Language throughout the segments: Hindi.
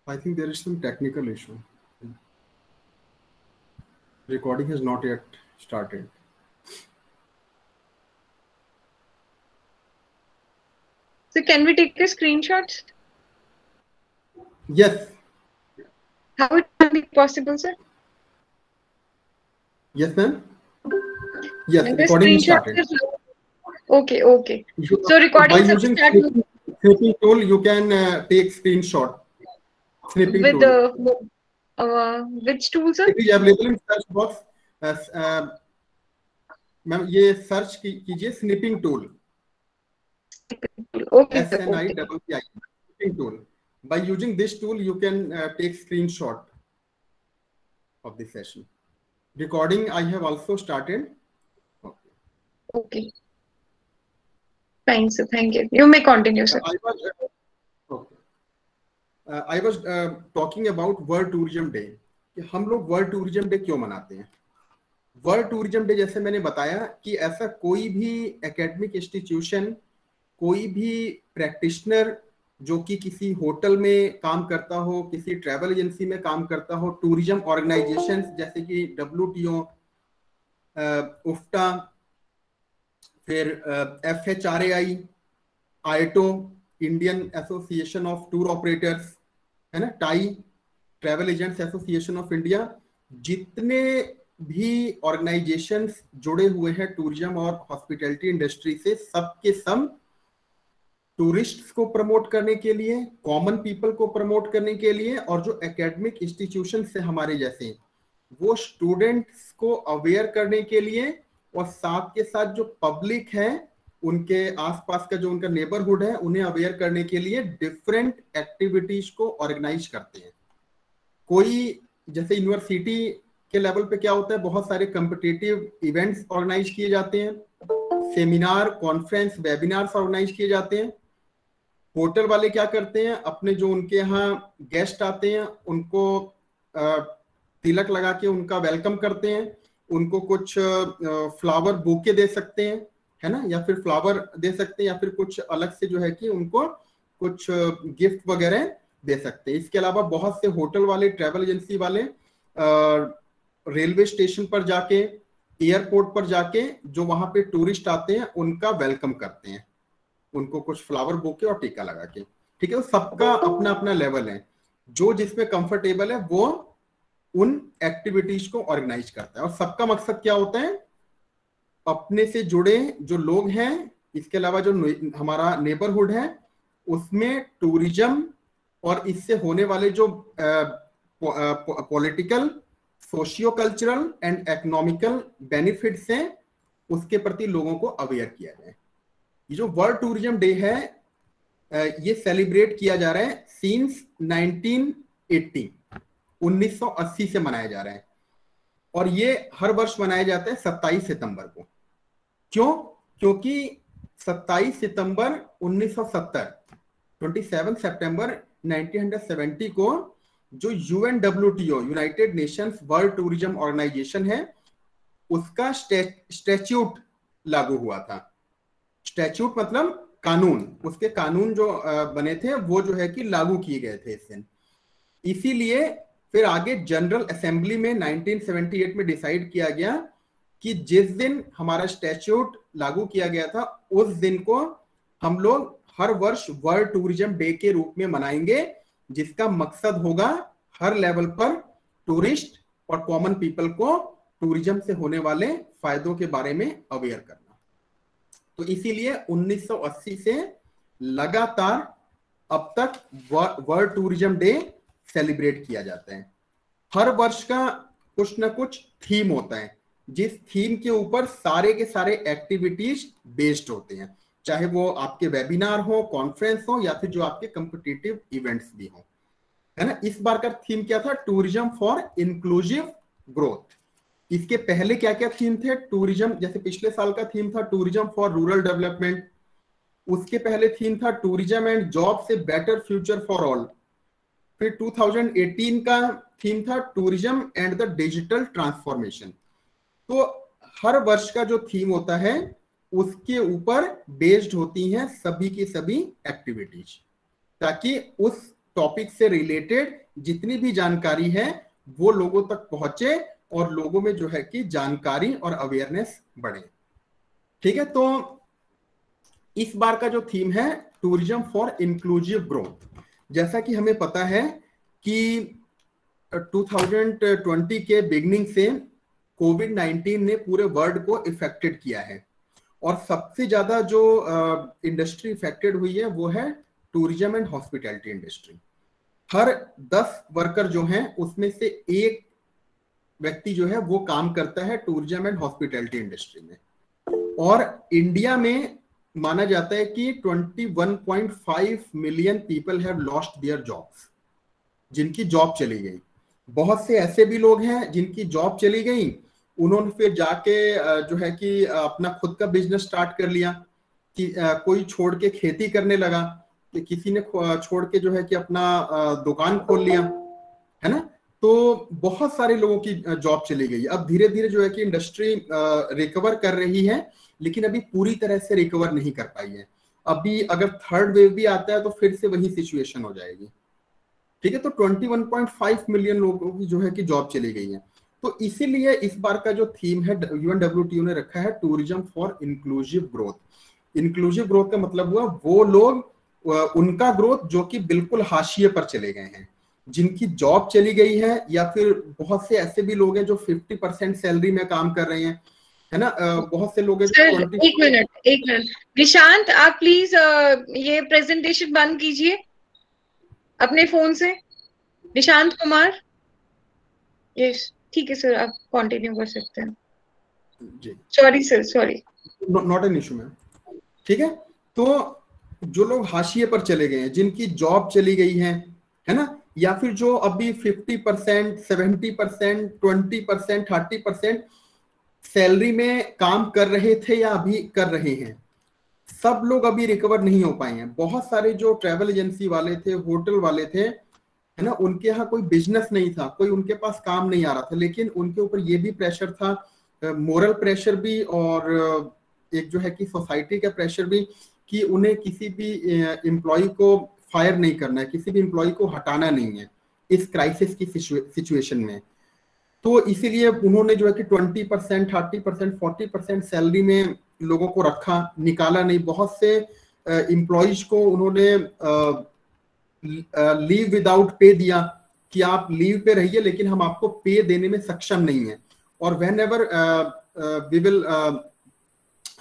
I think there is some technical issue. Recording has not yet started. So can we take a screenshot? Yes. How it will be possible, sir? Yes, ma'am. Yes, And the recording is screenshot started. is okay, okay. So recording by using start snipping tool, you can take screenshot. Snipping with tool. which tool, sir? It is available in search box. Ma'am ये सर्च कीजिए snipping tool. Okay, SNIPPI snipping tool. By using this tool, you can take screenshot of the session. Recording I have also started. Okay. Fine, sir. Thank you. You may continue, sir. I was talking about World Tourism Day. कि हम लोग वर्ल्ड टूरिज्म डे क्यों मनाते हैं. वर्ल्ड टूरिज्म डे जैसे मैंने बताया कि ऐसा कोई भी एकेडमिक इंस्टीट्यूशन, कोई भी प्रैक्टिशनर जो कि किसी होटल में काम करता हो, किसी ट्रैवल एजेंसी में काम करता हो, टूरिज्म ऑर्गेनाइजेशंस जैसे कि WTO, उफ्टा, फिर FHRAI, IATO, Indian association of tour operators, है ना, TAAI, travel agents association of India, जितने भी ऑर्गेनाइजेशंस जुड़े हुए हैं टूरिज्म और हॉस्पिटैलिटी इंडस्ट्री से, सबके सब टूरिस्ट्स को प्रमोट करने के लिए, कॉमन पीपल को प्रमोट करने के लिए, और जो एकेडमिक इंस्टीट्यूशन से हमारे जैसे वो स्टूडेंट्स को अवेयर करने के लिए, और साथ के साथ जो पब्लिक है उनके आसपास का जो उनका नेबरहुड है उन्हें अवेयर करने के लिए डिफरेंट एक्टिविटीज को ऑर्गेनाइज करते हैं. कोई जैसे यूनिवर्सिटी के लेवल पे क्या होता है, बहुत सारे कॉम्पिटिटिव इवेंट्स ऑर्गेनाइज किए जाते हैं, सेमिनार, कॉन्फ्रेंस, वेबिनार्स ऑर्गेनाइज किए जाते हैं. होटल वाले क्या करते हैं, अपने जो उनके यहाँ गेस्ट आते हैं उनको तिलक लगा के उनका वेलकम करते हैं, उनको कुछ फ्लावर बुके दे सकते हैं, है ना, या फिर फ्लावर दे सकते हैं, या फिर कुछ अलग से जो है कि उनको कुछ गिफ्ट वगैरह दे सकते हैं. इसके अलावा बहुत से होटल वाले, ट्रैवल एजेंसी वाले रेलवे स्टेशन पर जाके, एयरपोर्ट पर जाके जो वहां पे टूरिस्ट आते हैं उनका वेलकम करते हैं, उनको कुछ फ्लावर बुके और टीका लगा के. ठीक है, सबका अपना अपना लेवल है, जो जिसमें कंफर्टेबल है वो उन एक्टिविटीज को ऑर्गेनाइज करता है. और सबका मकसद क्या होता है, अपने से जुड़े जो लोग हैं, इसके अलावा जो हमारा नेबरहुड है उसमें टूरिज्म और इससे होने वाले जो political, socio cultural and economical benefits हैं उसके प्रति लोगों को अवेयर किया जाए. ये जो वर्ल्ड टूरिज्म डे है ये सेलिब्रेट किया जा रहा है सिंस 1980 से मनाया जा रहा है, और ये हर वर्ष मनाया जाता है 27 सितंबर को. क्यों? क्योंकि 27 सितंबर 1970, 27 सितंबर 1970 को जो UNWTO, United Nations World Tourism Organization है, उसका स्टैट्यूट लागू हुआ था. स्टैट्यूट मतलब कानून, उसके कानून जो बने थे वो जो है कि लागू किए गए थे इस दिन. इसीलिए फिर आगे जनरल असेंबली में 1978 में डिसाइड किया गया कि जिस दिन हमारा स्टैट्यूट लागू किया गया था उस दिन को हम लोग हर वर्ष वर्ल्ड टूरिज्म डे के रूप में मनाएंगे, जिसका मकसद होगा हर लेवल पर टूरिस्ट और कॉमन पीपल को टूरिज्म से होने वाले फायदों के बारे में अवेयर करना. तो इसीलिए 1980 से लगातार अब तक वर्ल्ड टूरिज्म डे सेलिब्रेट किया जाता है. हर वर्ष का कुछ ना कुछ थीम होता है, जिस थीम के ऊपर सारे के सारे एक्टिविटीज बेस्ड होते हैं, चाहे वो आपके वेबिनार हो, कॉन्फ्रेंस हो, या फिर जो आपके कॉम्पिटिटिव इवेंट्स भी हो, है ना. इस बार का थीम क्या था, टूरिज्म फॉर इंक्लूसिव ग्रोथ. इसके पहले क्या क्या थीम थे, टूरिज्म, जैसे पिछले साल का थीम था टूरिज्म फॉर रूरल डेवलपमेंट, उसके पहले थीम था टूरिज्म एंड जॉब से बेटर फ्यूचर फॉर ऑल, फिर 2018 का थीम था tourism and the digital transformation. तो हर वर्ष का जो थीम होता है उसके ऊपर बेस्ड होती हैं सभी की सभी एक्टिविटीज, ताकि उस टॉपिक से रिलेटेड जितनी भी जानकारी है वो लोगों तक पहुंचे और लोगों में जो है कि जानकारी और अवेयरनेस बढ़े। ठीक है, तो इस बार का जो थीम है टूरिज्म फॉर इंक्लूसिव ग्रोथ। जैसा कि हमें पता है कि 2020 के बिगनिंग से कोविड-19 ने पूरे वर्ल्ड को इफेक्टेड किया है और सबसे ज्यादा जो इंडस्ट्री इफेक्टेड हुई है वो है tourism and hospitality industry. Her 10 worker जो हैं उसमें से एक व्यक्ति जो है वो काम करता है टूरिज्म एंड हॉस्पिटैलिटी इंडस्ट्री में। और इंडिया में माना जाता है कि 21.5 million people have lost their jobs, जिनकी जॉब चली गई। बहुत से ऐसे भी लोग हैं जिनकी जॉब चली गई, उन्होंने फिर जाके जो है कि अपना खुद का बिजनेस स्टार्ट कर लिया, कि कोई छोड़ के खेती करने लगा, कि किसी ने छोड़ के जो है कि अपना दुकान खोल लिया, है ना। तो बहुत सारे लोगों की जॉब चली गई। अब धीरे धीरे जो है कि इंडस्ट्री रिकवर कर रही है, लेकिन अभी पूरी तरह से रिकवर नहीं कर पाई है। अभी अगर थर्ड वेव भी आता है तो फिर से वही सिचुएशन हो जाएगी। ठीक है, तो 21.5 मिलियन लोगों की जो है कि जॉब चली गई है। तो इसीलिए इस बार का जो थीम है UNWTO ने रखा है tourism for inclusive growth. Inclusive growth का मतलब हुआ वो लोग, उनका ग्रोथ जो कि बिल्कुल हाशिए पर चले गए हैं, जिनकी जॉब चली गई है, या फिर बहुत से ऐसे भी लोग हैं जो 50% सैलरी में काम कर रहे हैं, है ना। बहुत से लोग हैं जो 20... एक मिनट निशांत, आप प्लीज ये प्रेजेंटेशन बंद कीजिए अपने फोन से। निशांत कुमार, यस ठीक है सर, आप कंटिन्यू कर सकते हैं जी। Sorry sir, sorry, not an issue ma'am. ठीक है, तो जो लोग हाशिए पर चले गए हैं, जिनकी जॉब चली गई है ना, या फिर जो अभी 50%, 70%, 20%, 30% सैलरी में काम कर रहे थे या अभी कर रहे हैं, सब लोग अभी रिकवर नहीं हो पाए हैं। बहुत सारे जो ट्रैवल एजेंसी वाले थे, होटल वाले थे, है ना, उनके यहाँ कोई बिजनेस नहीं था, कोई उनके पास काम नहीं आ रहा था, लेकिन उनके ऊपर ये भी प्रेशर था, मोरल प्रेशर भी, और एक जो है कि सोसाइटी का प्रेशर भी, कि उन्हें किसी भी एम्प्लॉय को फायर नहीं करना है, किसी भी एम्प्लॉय को हटाना नहीं है इस क्राइसिस की सिचुएशन में। तो इसीलिए उन्होंने जो है कि 20%, 30%, 40% सैलरी में लोगों को रखा, निकाला नहीं। बहुत से एम्प्लॉयज को उन्होंने लीव विदाउट पे दिया, कि आप लीव पे रहिए लेकिन हम आपको पे देने में सक्षम नहीं है, और व्हेन एवर वी विल,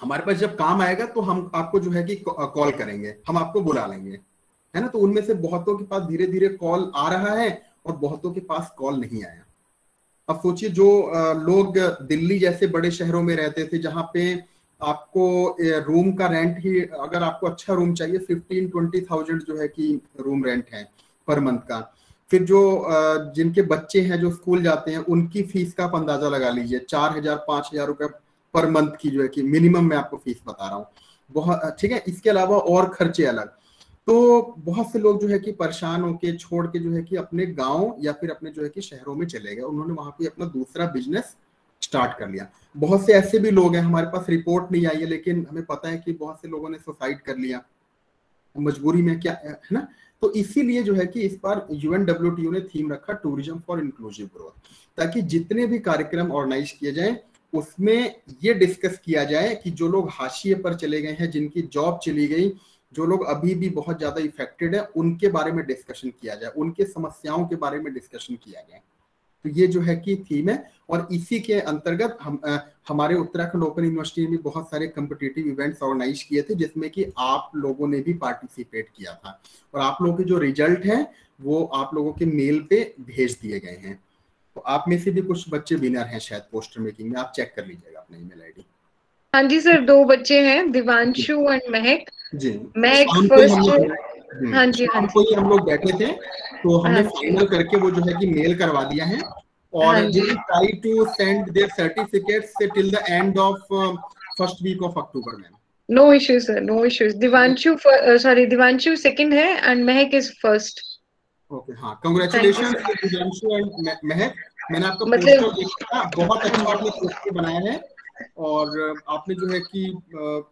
हमारे पास जब काम आएगा तो हम आपको जो है कि कॉल करेंगे, हम आपको बुला लेंगे, है ना। तो उनमें से बहुतों के पास धीरे धीरे कॉल आ रहा है और बहुतों के पास कॉल नहीं आया। अब सोचिए, जो लोग दिल्ली जैसे बड़े शहरों में रहते थे, जहां पे आपको रूम का रेंट ही, अगर आपको अच्छा रूम चाहिए, 15-20,000 जो है कि रूम रेंट है पर मंथ का। फिर जो जिनके बच्चे हैं जो स्कूल जाते हैं, उनकी फीस का आप अंदाजा लगा लीजिए, 4,000-5,000 रुपए पर मंथ की जो है कि मिनिमम मैं आपको फीस बता रहा हूँ, बहुत। ठीक है, इसके अलावा और खर्चे अलग। तो बहुत से लोग जो है कि परेशान होके छोड़ के जो है कि अपने गांव या फिर अपने जो है कि शहरों में चले गए, उन्होंने वहां पे अपना दूसरा बिजनेस स्टार्ट कर लिया। बहुत से ऐसे भी लोग हैं, हमारे पास रिपोर्ट नहीं आई है, लेकिन हमें पता है कि बहुत से लोगों ने सुसाइड कर लिया मजबूरी में, क्या है ना। तो इसीलिए जो है कि इस बार UNWTO ने थीम रखा टूरिज्म फॉर इंक्लूसिव ग्रोथ, ताकि जितने भी कार्यक्रम ऑर्गेनाइज किए जाएं उसमें ये डिस्कस किया जाए कि जो लोग हाशिए पर चले गए हैं, जिनकी जॉब चली गई, जो लोग अभी भी बहुत ज्यादा इफेक्टेड है, उनके बारे में डिस्कशन किया जाए, उनके समस्याओं के बारे में डिस्कशन किया जाए। तो ये जो है कि थीम है, और इसी के अंतर्गत हमारे उत्तराखंड ओपन यूनिवर्सिटी में बहुत सारे कॉम्पिटिटिव इवेंट्स ऑर्गेनाइज किए थे, जिसमें कि आप लोगों ने भी पार्टिसिपेट किया था, और आप लोगों के जो रिजल्ट हैं वो आप लोगों के मेल पे भेज दिए गए हैं। तो आप में से भी कुछ बच्चे विनर हैं शायद पोस्टर मेकिंग में, आप चेक कर लीजिएगा अपना ईमेल आईडी। हाँ जी सर, 2 बच्चे हैं, Divanshu and Mahak. Ji, Mahak first. हाँ जी, हाँ जी, हम लोग बैठे थे, तो हमने फाइनल करके वो जो है कि मेल करवा दिया है, और we will try to send their certificates till the end of first week of October, ma'am. No issues sir, no issues. Divanshu second है and Mahak is first. Okay, हाँ, कांग्रेचुलेशंस दिवांशु एंड महक। मैंने आपका पोस्टर देखा, बहुत अच्छा आपने पोस्टर बनाया है, और आपने जो है कि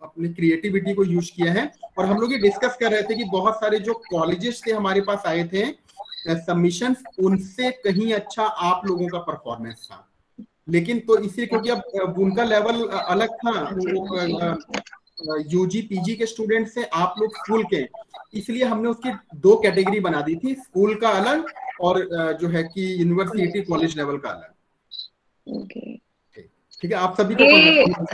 अपनी क्रिएटिविटी को यूज किया है। और हम लोग ये डिस्कस कर रहे थे कि बहुत सारे जो कॉलेजेस थे हमारे पास आए थे सबमिशन, उनसे कहीं अच्छा आप लोगों का परफॉर्मेंस था। लेकिन तो इसलिए क्योंकि अब उनका लेवल अलग था, वो यूजी पीजी के स्टूडेंट से, आप लोग स्कूल के, इसलिए हमने उसकी 2 कैटेगरी बना दी थी, स्कूल का अलग और जो है कि यूनिवर्सिटी कॉलेज लेवल का अलग। ठीक है, आप सभी को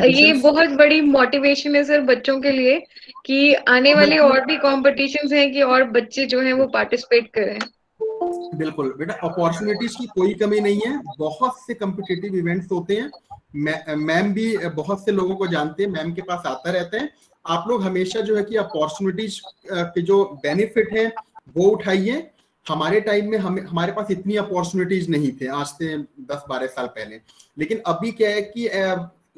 ये बहुत बड़ी मोटिवेशन है सर बच्चों के लिए कि आने वाले और भी कॉम्पिटिशन्स हैं कि और बच्चे जो हैं वो पार्टिसिपेट करें। बिल्कुल बेटा, अपॉर्चुनिटीज की कोई कमी नहीं है, बहुत से कॉम्पिटिटिव इवेंट्स होते हैं। मैम भी बहुत से लोगों को जानते हैं, मैम के पास आता रहते हैं। आप लोग हमेशा जो है कि अपॉर्चुनिटीज के जो बेनिफिट है वो उठाइए। हमारे टाइम में हमारे पास इतनी अपॉर्चुनिटीज नहीं थे, आज से 10-12 साल पहले। लेकिन अभी क्या है कि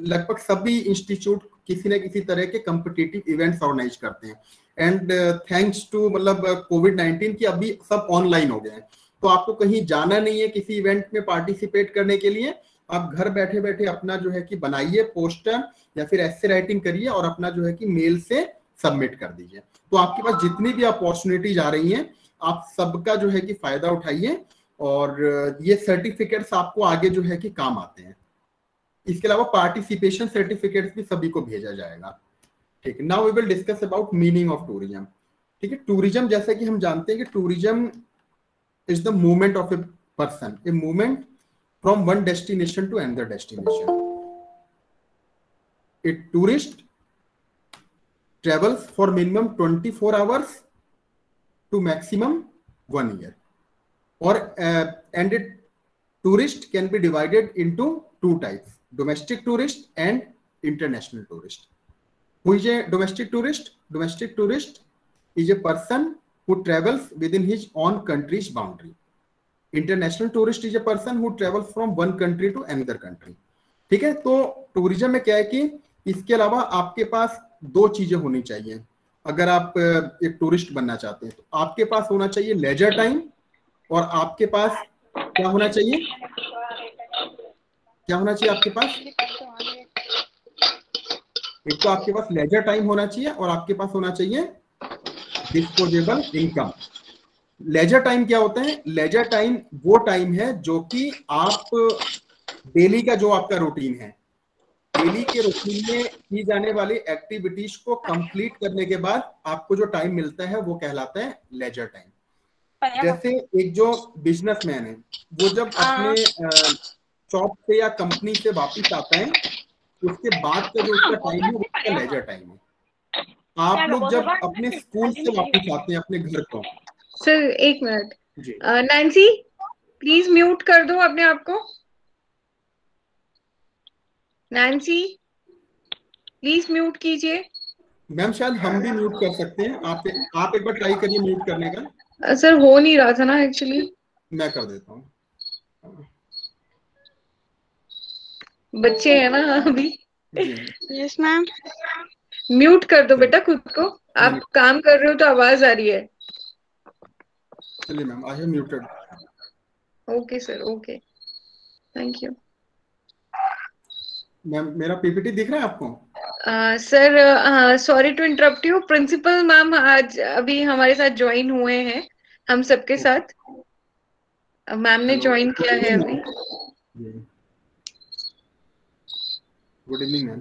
लगभग सभी इंस्टीट्यूट किसी न किसी तरह के कॉम्पिटिटिव इवेंट्स ऑर्गेनाइज करते हैं। एंड थैंक्स टू मतलब कोविड-19 की अभी सब ऑनलाइन हो गए हैं, तो आपको कहीं जाना नहीं है किसी इवेंट में पार्टिसिपेट करने के लिए। आप घर बैठे बैठे अपना जो है कि बनाइए पोस्टर या फिर एसे राइटिंग करिए और अपना जो है कि मेल से सबमिट कर दीजिए। तो आपके पास जितनी भी अपॉर्चुनिटीज आ रही हैं, आप सबका जो है कि फायदा उठाइए, और ये सर्टिफिकेट्स आपको आगे जो है कि काम आते हैं। इसके अलावा पार्टिसिपेशन सर्टिफिकेट्स भी सभी को भेजा जाएगा। ठीक है, now we will discuss about meaning of tourism. ठीक है, टूरिज्म जैसा कि हम जानते हैं कि tourism is the movement of a person, a movement from one destination to another destination. A tourist travels for minimum 24 hours to maximum 1 year, or and a tourist can be divided into 2 types: domestic tourist and international tourist. Who is a domestic tourist? Domestic tourist is a person who travels within his own country's boundary. International tourist is a person who travels from one country to another country. ठीक है, तो टूरिज्म में क्या है कि इसके अलावा आपके पास 2 चीजें होनी चाहिए। अगर आप एक टूरिस्ट बनना चाहते हैं तो आपके पास होना चाहिए लेजर टाइम, और आपके पास क्या होना चाहिए, क्या होना चाहिए आपके पास? एक तो आपके पास लेजर टाइम होना चाहिए और आपके पास होना चाहिए डिस्पोजेबल इनकम। लेजर टाइम क्या होता है? लेजर टाइम वो टाइम है जो कि आप डेली का जो आपका रूटीन है, डेली के रूटीन में की जाने वाली एक्टिविटीज को कंप्लीट करने के बाद आपको जो टाइम मिलता है वो कहलाता है लेजर टाइम। जैसे एक जो बिजनेसमैन है, वो जब अपने शॉप से या कंपनी से वापस आता है, उसके बाद का जो उसका टाइम है वो उसका लेजर टाइम है। आप लोग जब अपने स्कूल से वापस आते हैं अपने घर को। Sir 1 minute, Nancy please mute कर दो अपने आप को। नैन्सी प्लीज म्यूट कीजिए। मैम शायद हम भी म्यूट कर सकते हैं, आप एक बार ट्राई करिए म्यूट करने का। सर हो नहीं रहा था ना एक्चुअली, मैं कर देता हूँ। बच्चे हैं ना अभी। Yes ma'am. म्यूट कर दो बेटा खुद को, आप काम कर रहे हो तो आवाज आ रही है। चलिए ma'am, I have muted. Okay sir, okay, thank you. Ma'am मेरा पीपीटी दिख रहा है आपको? Sir sorry to interrupt you, principal ma'am आज अभी हमारे साथ ज्वाइन हुए हैं, हम सबके साथ मैम ने ज्वाइन किया है अभी। Good evening ma'am.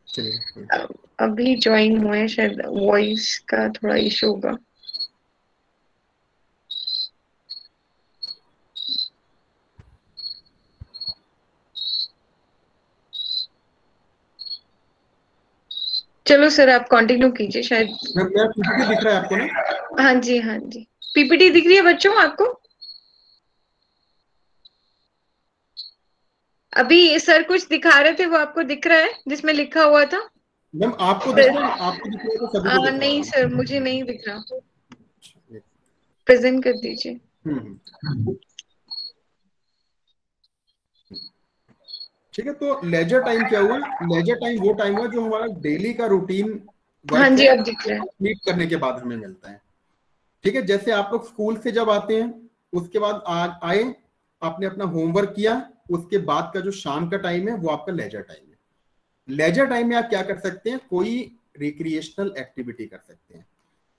चलिए, अभी ज्वाइन हुए, शायद वॉइस का थोड़ा इशू होगा। चलो सर आप कंटिन्यू कीजिए। शायद मेरा पीपीटी दिख रहा है आपको ना? हाँ जी, हाँ जी, पीपीटी दिख रही है बच्चों आपको? अभी सर कुछ दिखा रहे थे, वो आपको दिख रहा है जिसमें लिखा हुआ था? मैम आपको दिख रहा है? आपको दिख रहा है तो सभी को दिख रहा है। नहीं सर, मुझे नहीं दिख रहा। प्रेजेंट कर दीजिए। ठीक है, तो लेजर टाइम क्या हुआ? लेजर टाइम वो टाइम हुआ जो हमारा डेली का रूटीन हाँ जी, अब दिख रहा है, कंप्लीट करने के बाद हमें मिलता है। ठीक है, जैसे आप लोग स्कूल से जब आते हैं, उसके बाद आए आपने अपना होमवर्क किया, उसके बाद का जो शाम का टाइम है वो आपका लेजर टाइम है। लेजर टाइम में आप क्या कर सकते हैं, कोई रिक्रिएशनल एक्टिविटी कर सकते हैं।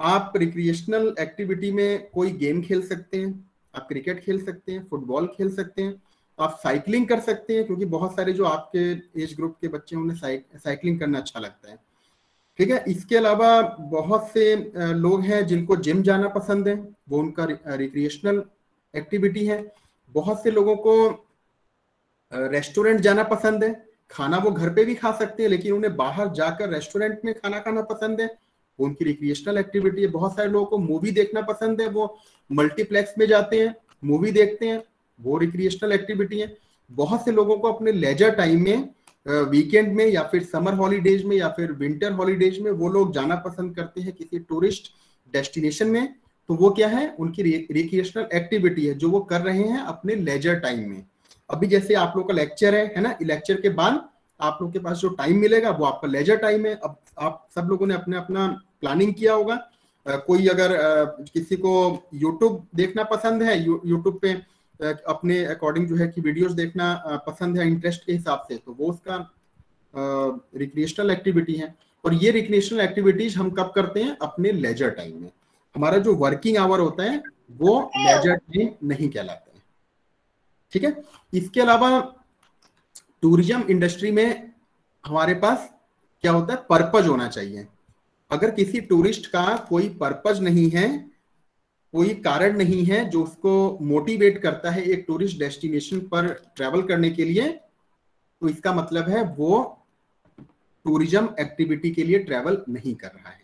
आप रिक्रिएशनल एक्टिविटी में कोई गेम खेल सकते हैं, आप क्रिकेट खेल सकते हैं, फुटबॉल खेल सकते हैं, आप साइकिलिंग कर सकते हैं, क्योंकि बहुत सारे जो आपके एज ग्रुप के बच्चे हैं उन्हें साइकिलिंग करना अच्छा लगता है। ठीक है, इसके अलावा बहुत से लोग हैं जिनको जिम जाना पसंद है, वो उनका रिक्रिएशनल एक्टिविटी है। बहुत से लोगों को रेस्टोरेंट जाना पसंद है, खाना वो घर पे भी खा सकते हैं लेकिन उन्हें बाहर जाकर रेस्टोरेंट में खाना खाना पसंद है, वो उनकी रिक्रिएशनल एक्टिविटी है। बहुत सारे लोगों को मूवी देखना पसंद है, वो मल्टीप्लेक्स में जाते हैं, मूवी देखते हैं, वो रिक्रिएशनल एक्टिविटी है। बहुत से लोगों को अपने लेजर टाइम में, वीकेंड में या फिर समर हॉलीडेज में या फिर विंटर हॉलीडेज में वो लोग जाना पसंद करते हैं किसी टूरिस्ट डेस्टिनेशन में, तो वो क्या है, उनकी रिक्रिएशनल एक्टिविटी है जो वो कर रहे हैं अपने लेजर टाइम में। अभी जैसे आप लोग का लेक्चर है ना, लेक्चर के बाद आप लोग के पास जो टाइम मिलेगा वो आपका लेजर टाइम है। अब आप सब लोगों ने अपने अपना प्लानिंग किया होगा। कोई अगर किसी को यूट्यूब देखना पसंद है, यूट्यूब पे अपने अकॉर्डिंग जो है कि वीडियोस देखना पसंद है इंटरेस्ट के हिसाब से, तो वो उसका रिक्रिएशनल एक्टिविटी है। और ये रिक्रिएशनल एक्टिविटीज हम कब करते हैं, अपने लेजर टाइम में। हमारा जो वर्किंग आवर होता है वो लेजर टाइम नहीं कहलाता है। ठीक है, इसके अलावा टूरिज्म इंडस्ट्री में हमारे पास क्या होता है, पर्पज होना चाहिए। अगर किसी टूरिस्ट का कोई पर्पज नहीं है, कोई कारण नहीं है जो उसको मोटिवेट करता है एक टूरिस्ट डेस्टिनेशन पर ट्रैवल करने के लिए, तो इसका मतलब है वो टूरिज्म एक्टिविटी के लिए ट्रैवल नहीं कर रहा है।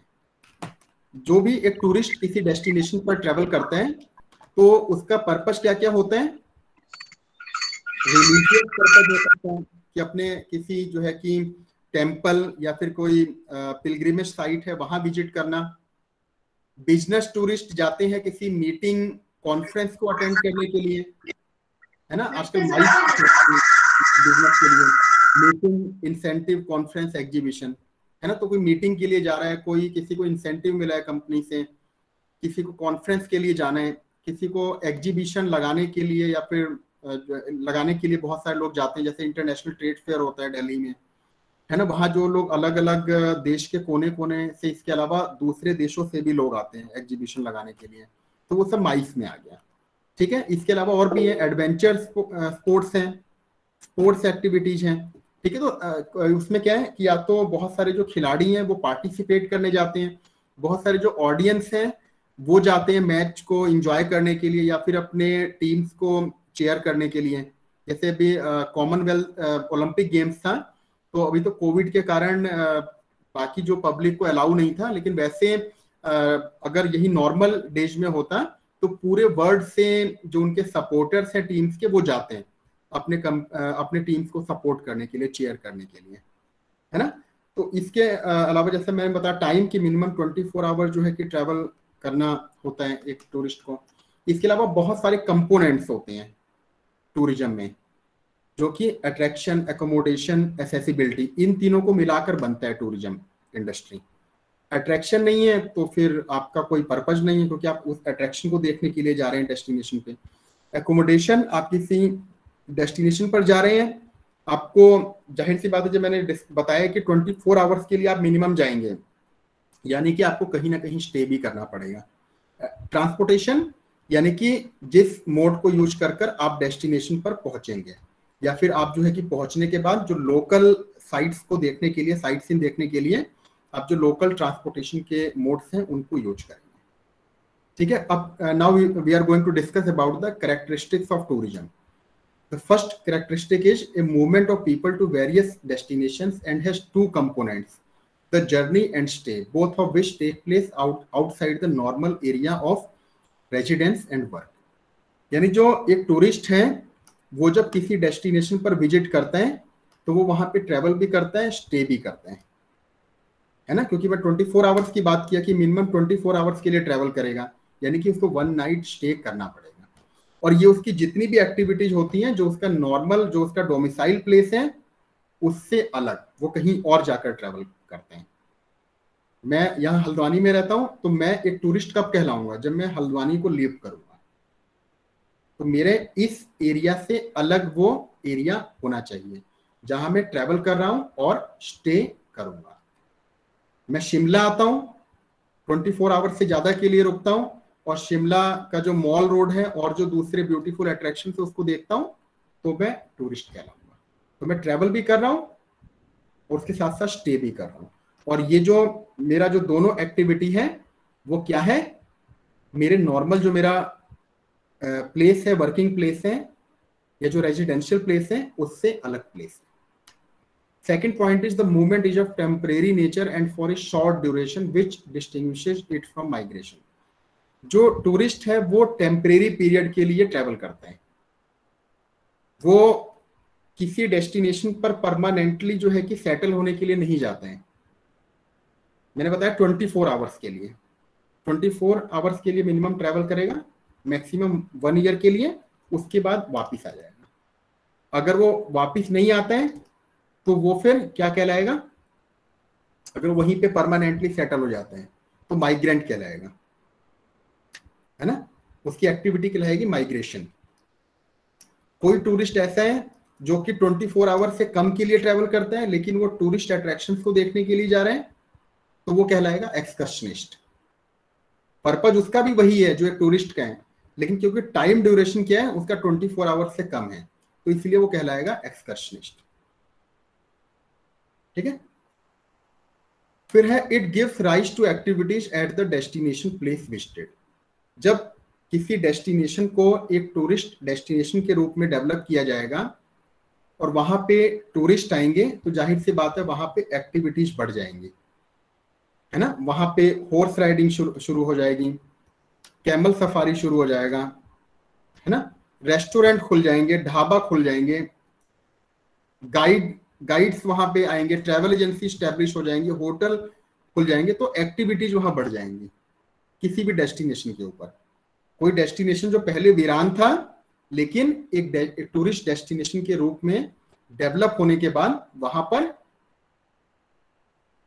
जो भी एक टूरिस्ट किसी डेस्टिनेशन पर ट्रैवल करता है तो उसका पर्पस क्या क्या होता है, रिलीजियस पर्पस हो सकता है कि अपने किसी जो है कि टेम्पल या फिर कोई पिलग्रिमेज साइट है वहां विजिट करना। बिजनेस टूरिस्ट जाते हैं किसी मीटिंग कॉन्फ्रेंस को अटेंड करने के लिए, है ना, आजकल बिजनेस के लिए मीटिंग, इंसेंटिव, कॉन्फ्रेंस, एग्जीबिशन, है ना। तो कोई मीटिंग के लिए जा रहा है, कोई किसी को इंसेंटिव मिला है कंपनी से, किसी को कॉन्फ्रेंस के लिए जाना है, किसी को एग्जीबिशन लगाने के लिए या फिर लगाने के लिए बहुत सारे लोग जाते हैं। जैसे इंटरनेशनल ट्रेड फेयर होता है दिल्ली में, है ना, वहाँ जो लोग अलग अलग देश के कोने कोने से, इसके अलावा दूसरे देशों से भी लोग आते हैं एग्जीबिशन लगाने के लिए, तो वो सब माइस में आ गया। ठीक है, इसके अलावा और भी है, एडवेंचर स्पोर्ट्स हैं, स्पोर्ट्स एक्टिविटीज हैं। ठीक है, तो उसमें क्या है कि या तो बहुत सारे जो खिलाड़ी हैं वो पार्टिसिपेट करने जाते हैं, बहुत सारे जो ऑडियंस हैं वो जाते हैं मैच को एंजॉय करने के लिए या फिर अपने टीम्स को चेयर करने के लिए। जैसे अभी कॉमनवेल्थ ओलंपिक गेम्स था, तो अभी तो कोविड के कारण बाकी जो पब्लिक को अलाउ नहीं था, लेकिन वैसे अगर यही नॉर्मल डेज में होता तो पूरे वर्ल्ड से जो उनके सपोर्टर्स हैं टीम्स के, वो जाते हैं अपने टीम्स को सपोर्ट करने के लिए, चेयर करने के लिए, है ना। तो इसके अलावा जैसे मैंने बताया टाइम की मिनिमम 24 आवर जो है कि ट्रैवल करना होता है एक टूरिस्ट को। इसके अलावा बहुत सारे कंपोनेंट्स होते हैं टूरिज्म में, जो कि अट्रैक्शन, एकोमोडेशन, एक्सेसिबिलिटी, इन तीनों को मिलाकर बनता है टूरिज्म इंडस्ट्री। अट्रैक्शन नहीं है तो फिर आपका कोई पर्पज नहीं है, क्योंकि आप उस अट्रैक्शन को देखने के लिए जा रहे हैं डेस्टिनेशन पे। एकोमोडेशन, आप किसी डेस्टिनेशन पर जा रहे हैं, आपको जाहिर सी बात है, जब मैंने बताया कि 24 आवर्स के लिए आप मिनिमम जाएंगे, यानी कि आपको कहीं ना कहीं स्टे भी करना पड़ेगा। ट्रांसपोर्टेशन, यानी कि जिस मोड को यूज कर आप डेस्टिनेशन पर पहुंचेंगे, या फिर आप जो है कि पहुंचने के बाद जो लोकल साइट्स को देखने के लिए, साइट सीन देखने के लिए आप जो लोकल ट्रांसपोर्टेशन के मोड्स हैं उनको यूज करेंगे। ठीक है, अब now we are going to discuss about the characteristics of tourism. The first characteristic is a movement of people to various destinations and has two components, the journey and stay, both of which take place outside the normal area of residence and work. यानी जो एक टूरिस्ट है वो जब किसी डेस्टिनेशन पर विजिट करता है तो वो वहां पे ट्रैवल भी करता है, स्टे भी करता है ना, क्योंकि मैं 24 आवर्स की बात किया कि मिनिमम 24 आवर्स के लिए ट्रैवल करेगा, यानी कि उसको 1 नाइट स्टे करना पड़ेगा। और ये उसकी जितनी भी एक्टिविटीज होती हैं, जो उसका नॉर्मल, जो उसका डोमिसाइल प्लेस है उससे अलग, वो कहीं और जाकर ट्रैवल करते हैं। मैं यहाँ हल्द्वानी में रहता हूँ, तो मैं एक टूरिस्ट कब कहलाऊंगा, जब मैं हल्द्वानी को लीव करूंगा। तो मेरे इस एरिया से अलग वो एरिया होना चाहिए जहां मैं ट्रैवल कर रहा हूं और स्टे करूंगा। मैं शिमला आता हूं, 24 आवर्स से ज्यादा के लिए रुकता हूं और शिमला का जो मॉल रोड है और जो दूसरे ब्यूटीफुल अट्रैक्शन है उसको देखता हूं, तो मैं टूरिस्ट कहलाऊंगा। तो मैं ट्रैवल भी कर रहा हूं और उसके साथ साथ स्टे भी कर रहा हूं। और ये जो मेरा जो दोनों एक्टिविटी है वो क्या है, मेरे नॉर्मल जो मेरा प्लेस है, वर्किंग प्लेस है या जो रेजिडेंशियल प्लेस है उससे अलग प्लेस है। Second point is the movement is of temporary nature and for a short duration which distinguishes it from migration. जो टूरिस्ट है वो टेम्परेरी पीरियड के लिए ट्रैवल करता है, वो किसी डेस्टिनेशन पर परमानेंटली जो है कि सेटल होने के लिए नहीं जाते हैं। मैंने बताया 24 आवर्स के लिए, 24 आवर्स के लिए मिनिमम ट्रैवल करेगा, मैक्सिमम 1 ईयर के लिए, उसके बाद वापस आ जाएगा। अगर वो वापस नहीं आता है तो वो फिर क्या कहलाएगा, अगर वहीं पे परमानेंटली सेटल हो जाते हैं तो माइग्रेंट कहलाएगा, है ना, उसकी एक्टिविटी कहलाएगी माइग्रेशन। कोई टूरिस्ट ऐसा है जो कि 24 आवर से कम के लिए ट्रैवल करता है लेकिन वो टूरिस्ट अट्रैक्शंस को देखने के लिए जा रहे हैं, तो वो कहलाएगा एक्सकर्शनिस्ट। पर्पज उसका भी वही है जो एक टूरिस्ट का है, लेकिन क्योंकि टाइम ड्यूरेशन क्या है उसका 24 आवर से कम है तो इसलिए वो कहलाएगा एक्सकर्शनिस्ट। ठीक है। फिर है it gives rise to activities at the destination place visited. जब किसी डेस्टिनेशन को एक टूरिस्ट डेस्टिनेशन के रूप में डेवलप किया जाएगा और वहां पे टूरिस्ट आएंगे तो जाहिर सी बात है वहां पे एक्टिविटीज बढ़ जाएंगी, है ना। वहां पे हॉर्स राइडिंग शुरू हो जाएगी, कैमल सफारी शुरू हो जाएगा, है ना, रेस्टोरेंट खुल जाएंगे, ढाबा खुल जाएंगे, गाइड्स वहां पे आएंगे, ट्रैवल एजेंसी स्टैब्लिश हो जाएंगे, होटल खुल जाएंगे, तो एक्टिविटीज वहां बढ़ जाएंगी किसी भी डेस्टिनेशन के ऊपर। कोई डेस्टिनेशन जो पहले वीरान था लेकिन एक टूरिस्ट डेस्टिनेशन के रूप में डेवलप होने के बाद वहां पर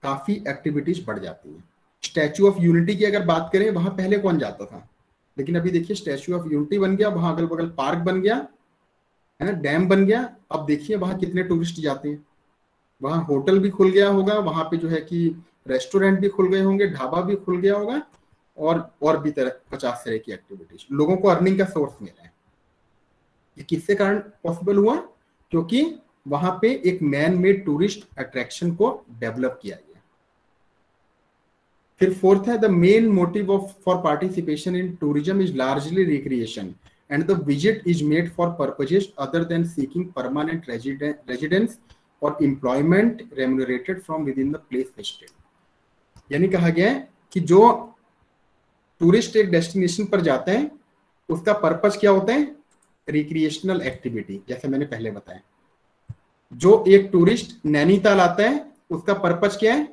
काफी एक्टिविटीज बढ़ जाती हैं। स्टैच्यू ऑफ यूनिटी की अगर बात करें, वहां पहले कौन जाता था, लेकिन अभी देखिए स्टैच्यू ऑफ यूनिटी बन गया, वहां अगल बगल पार्क बन गया, है ना, डैम बन गया। अब देखिए वहां कितने टूरिस्ट जाते हैं, वहां होटल भी खुल गया होगा, वहां पे जो है कि रेस्टोरेंट भी खुल गए होंगे, ढाबा भी खुल गया होगा और भी 50 तरह की एक्टिविटीज। लोगों को अर्निंग का सोर्स मिला है। ये किससे कारण पॉसिबल हुआ, क्योंकि वहां पे एक मैन मेड टूरिस्ट अट्रैक्शन को डेवलप किया गया। फिर फोर्थ है the main motive of for participation in tourism is largely recreation and the visit is made for purposes other than seeking permanent residence और employment remunerated from within the place visited. यानी कहा गया है कि जो टूरिस्ट एक डेस्टिनेशन पर जाते हैं उसका पर्पस क्या होता है, रिक्रिएशनल एक्टिविटी, जैसे मैंने पहले बताया। जो एक टूरिस्ट नैनीताल आता है उसका पर्पस क्या है,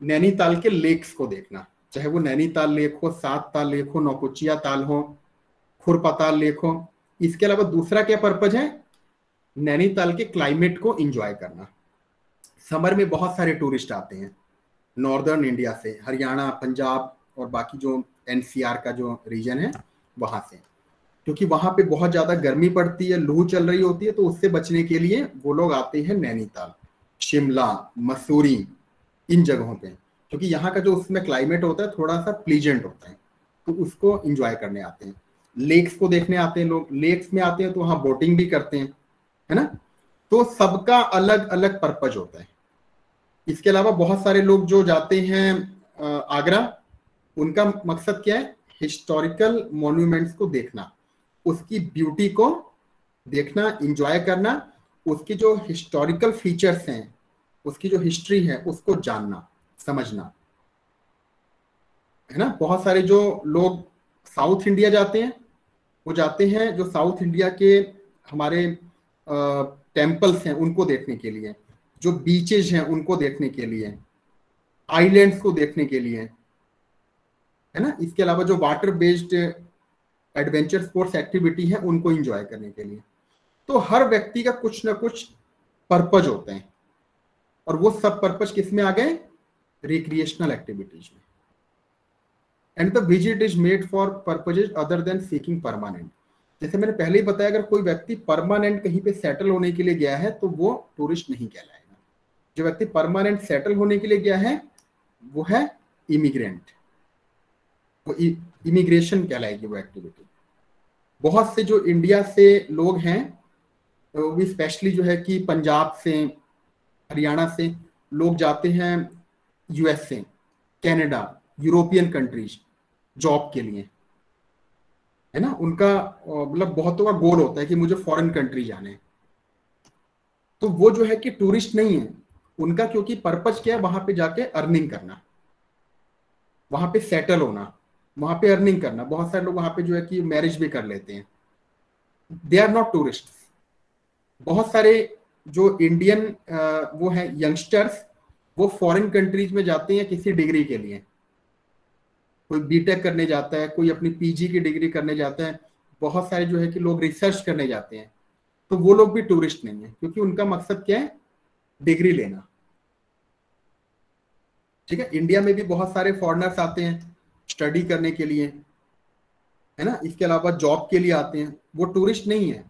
नैनीताल के लेक्स को देखना, चाहे वो नैनीताल लेक हो, सात ताल लेक हो, नौकुचिया ताल हो, खुरपाताल लेक हो। इसके अलावा दूसरा क्या पर्पज है, नैनीताल के क्लाइमेट को एंजॉय करना। समर में बहुत सारे टूरिस्ट आते हैं नॉर्दर्न इंडिया से, हरियाणा, पंजाब और बाकी जो एनसीआर का जो रीजन है वहां से, क्योंकि वहां पे बहुत ज्यादा गर्मी पड़ती है, लू चल रही होती है, तो उससे बचने के लिए वो लोग आते हैं नैनीताल, शिमला, मसूरी, इन जगहों पे, क्योंकि यहाँ का जो उसमें क्लाइमेट होता है थोड़ा सा प्लीजेंट होता है, तो उसको एंजॉय करने आते हैं। लेक्स को देखने आते हैं लोग, लेक्स में आते हैं तो वहाँ बोटिंग भी करते हैं, है ना। तो सबका अलग अलग पर्पज होता है। इसके अलावा बहुत सारे लोग जो जाते हैं आगरा, उनका मकसद क्या है, हिस्टोरिकल मॉन्यूमेंट्स को देखना, उसकी ब्यूटी को देखना, एंजॉय करना, उसकी जो हिस्टोरिकल फीचर्स हैं, उसकी जो हिस्ट्री है उसको जानना, समझना, है ना। बहुत सारे जो लोग साउथ इंडिया जाते हैं वो जाते हैं जो साउथ इंडिया के हमारे टेम्पल्स हैं उनको देखने के लिए, जो बीचेज हैं उनको देखने के लिए, आइलैंड्स को देखने के लिए, है ना। इसके अलावा जो water based adventure sports activity है उनको एंजॉय करने के लिए। तो हर व्यक्ति का कुछ ना कुछ पर्पज होते हैं और वो सब पर्पज किस में आ गए, रिक्रिएशनल एक्टिविटीज में। And the visit is made for purposes other than seeking permanent. जैसे मैंने पहले ही बताया, अगर कोई व्यक्ति परमानेंट कहीं पे सेटल होने के लिए गया है तो वो टूरिस्ट नहीं कहलाएगा। जो व्यक्ति परमानेंट सेटल होने के लिए गया है वो है इमिग्रेंट, वो इमिग्रेशन कहलाएगी वो एक्टिविटी। बहुत से जो इंडिया से लोग हैं वो भी स्पेशली जो है कि पंजाब से, हरियाणा से लोग जाते हैं यूएस से, कनाडा, यूरोपियन कंट्रीज जॉब के लिए, है ना। उनका मतलब बहुतों का गोल होता है कि मुझे फॉरेन कंट्री जाना है, तो वो जो है कि टूरिस्ट नहीं है उनका, क्योंकि पर्पज क्या है, वहां पे जाके अर्निंग करना, वहां पे सेटल होना, वहां पे अर्निंग करना। बहुत सारे लोग वहां पे जो है कि मैरिज भी कर लेते हैं, दे आर नॉट टूरिस्ट। बहुत सारे जो इंडियन वो है यंगस्टर्स, वो फॉरेन कंट्रीज में जाते हैं किसी डिग्री के लिए, कोई बीटेक करने जाता है, कोई अपनी पीजी की डिग्री करने जाता है, बहुत सारे जो है कि लोग रिसर्च करने जाते हैं, तो वो लोग भी टूरिस्ट नहीं है, क्योंकि उनका मकसद क्या है, डिग्री लेना। ठीक है, इंडिया में भी बहुत सारे फॉरेनर्स आते हैं स्टडी करने के लिए, है ना, इसके अलावा जॉब के लिए आते हैं, वो टूरिस्ट नहीं है।